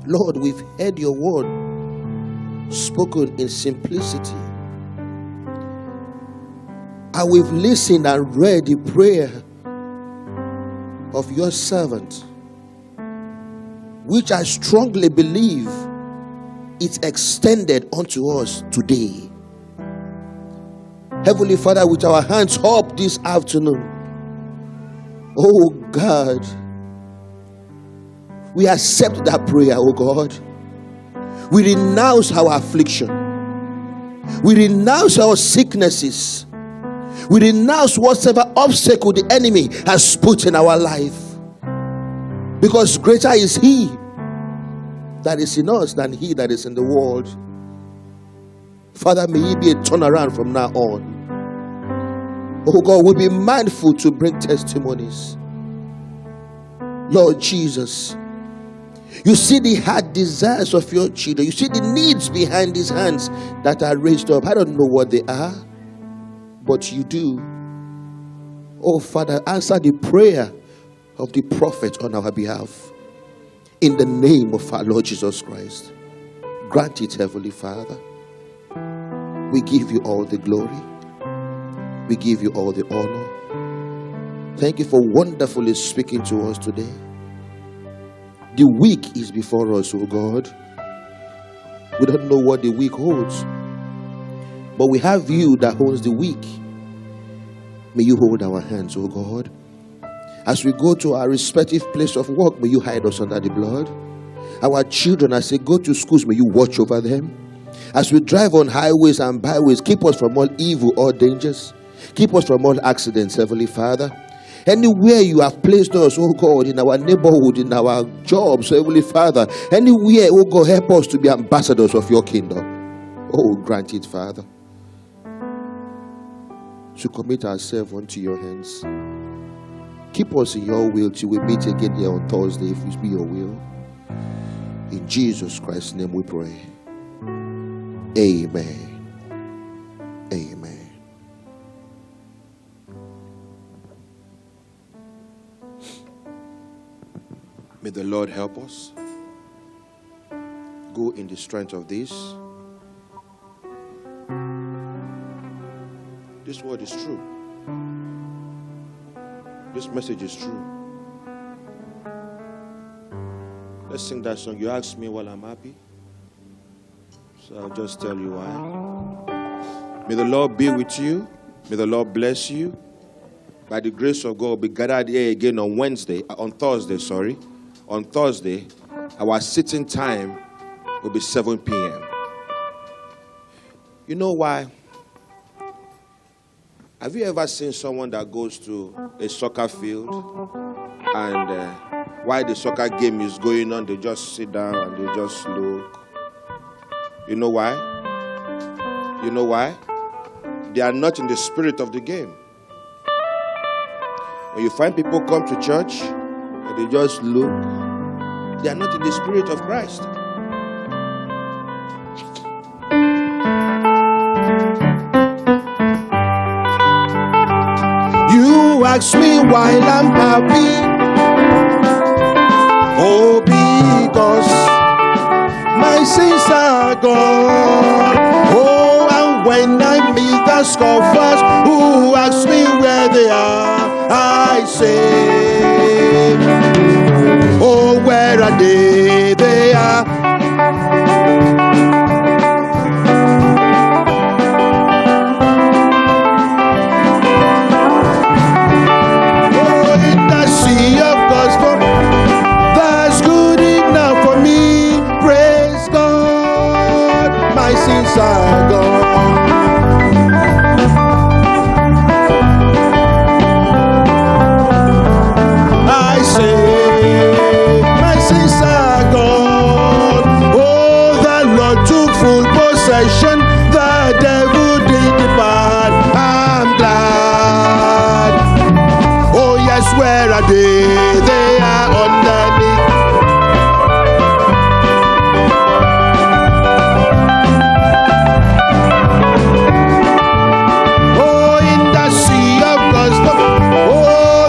Lord, we've heard your word spoken in simplicity, and we've listened and read the prayer of your servant, which I strongly believe it's extended unto us today. Heavenly Father, with our hands up this afternoon, oh God, we accept that prayer, oh God. We renounce our affliction. We renounce our sicknesses. We renounce whatever obstacle the enemy has put in our life. Because greater is He that is in us than he that is in the world. Father, may it be a turnaround from now on. Oh God, we'll be mindful to bring testimonies. Lord Jesus, you see the heart desires of your children. You see the needs behind these hands that are raised up. I don't know what they are, but you do. Oh Father, answer the prayer of the prophet on our behalf. In the name of our Lord Jesus Christ. Grant it, Heavenly Father. We give you all the glory. We give you all the honor. Thank you for wonderfully speaking to us today. The week is before us, oh God. We don't know what the week holds, but we have you that holds the week. May you hold our hands, oh God. As we go to our respective place of work, may you hide us under the blood. Our children, as they go to schools, may you watch over them. As we drive on highways and byways, keep us from all evil or dangers. Keep us from all accidents, Heavenly Father. Anywhere you have placed us, oh God, in our neighborhood, in our jobs, Heavenly Father, anywhere, oh God, help us to be ambassadors of your kingdom. Oh, grant it, Father. To commit ourselves unto your hands. Keep us in your will till we meet again here on Thursday, if it be your will. In Jesus Christ's name we pray. Amen. Amen. May the Lord help us go in the strength of this. This word is true. This message is true. Let's sing that song. You ask me while I'm happy, so I'll just tell you why. May the Lord be with you. May the Lord bless you. By the grace of God, we'll be gathered here again on Thursday. On Thursday, our sitting time will be 7 p.m. You know why? Have you ever seen someone that goes to a soccer field and while the soccer game is going on, they just sit down and they just look? You know why? You know why? They are not in the spirit of the game. When you find people come to church and they just look, they are not in the spirit of Christ. You who asks me while I'm happy. Oh, because my sins are gone. Oh, and when I meet the scoffers who ask me where they are, I say, oh, where are they? They are. Oh, in the sea of gospel, that's good enough for me. Praise God, my sins are gone. I say, my sins are gone. Oh, the Lord took full possession. The devil did depart. I'm glad. Oh, yes, where are they?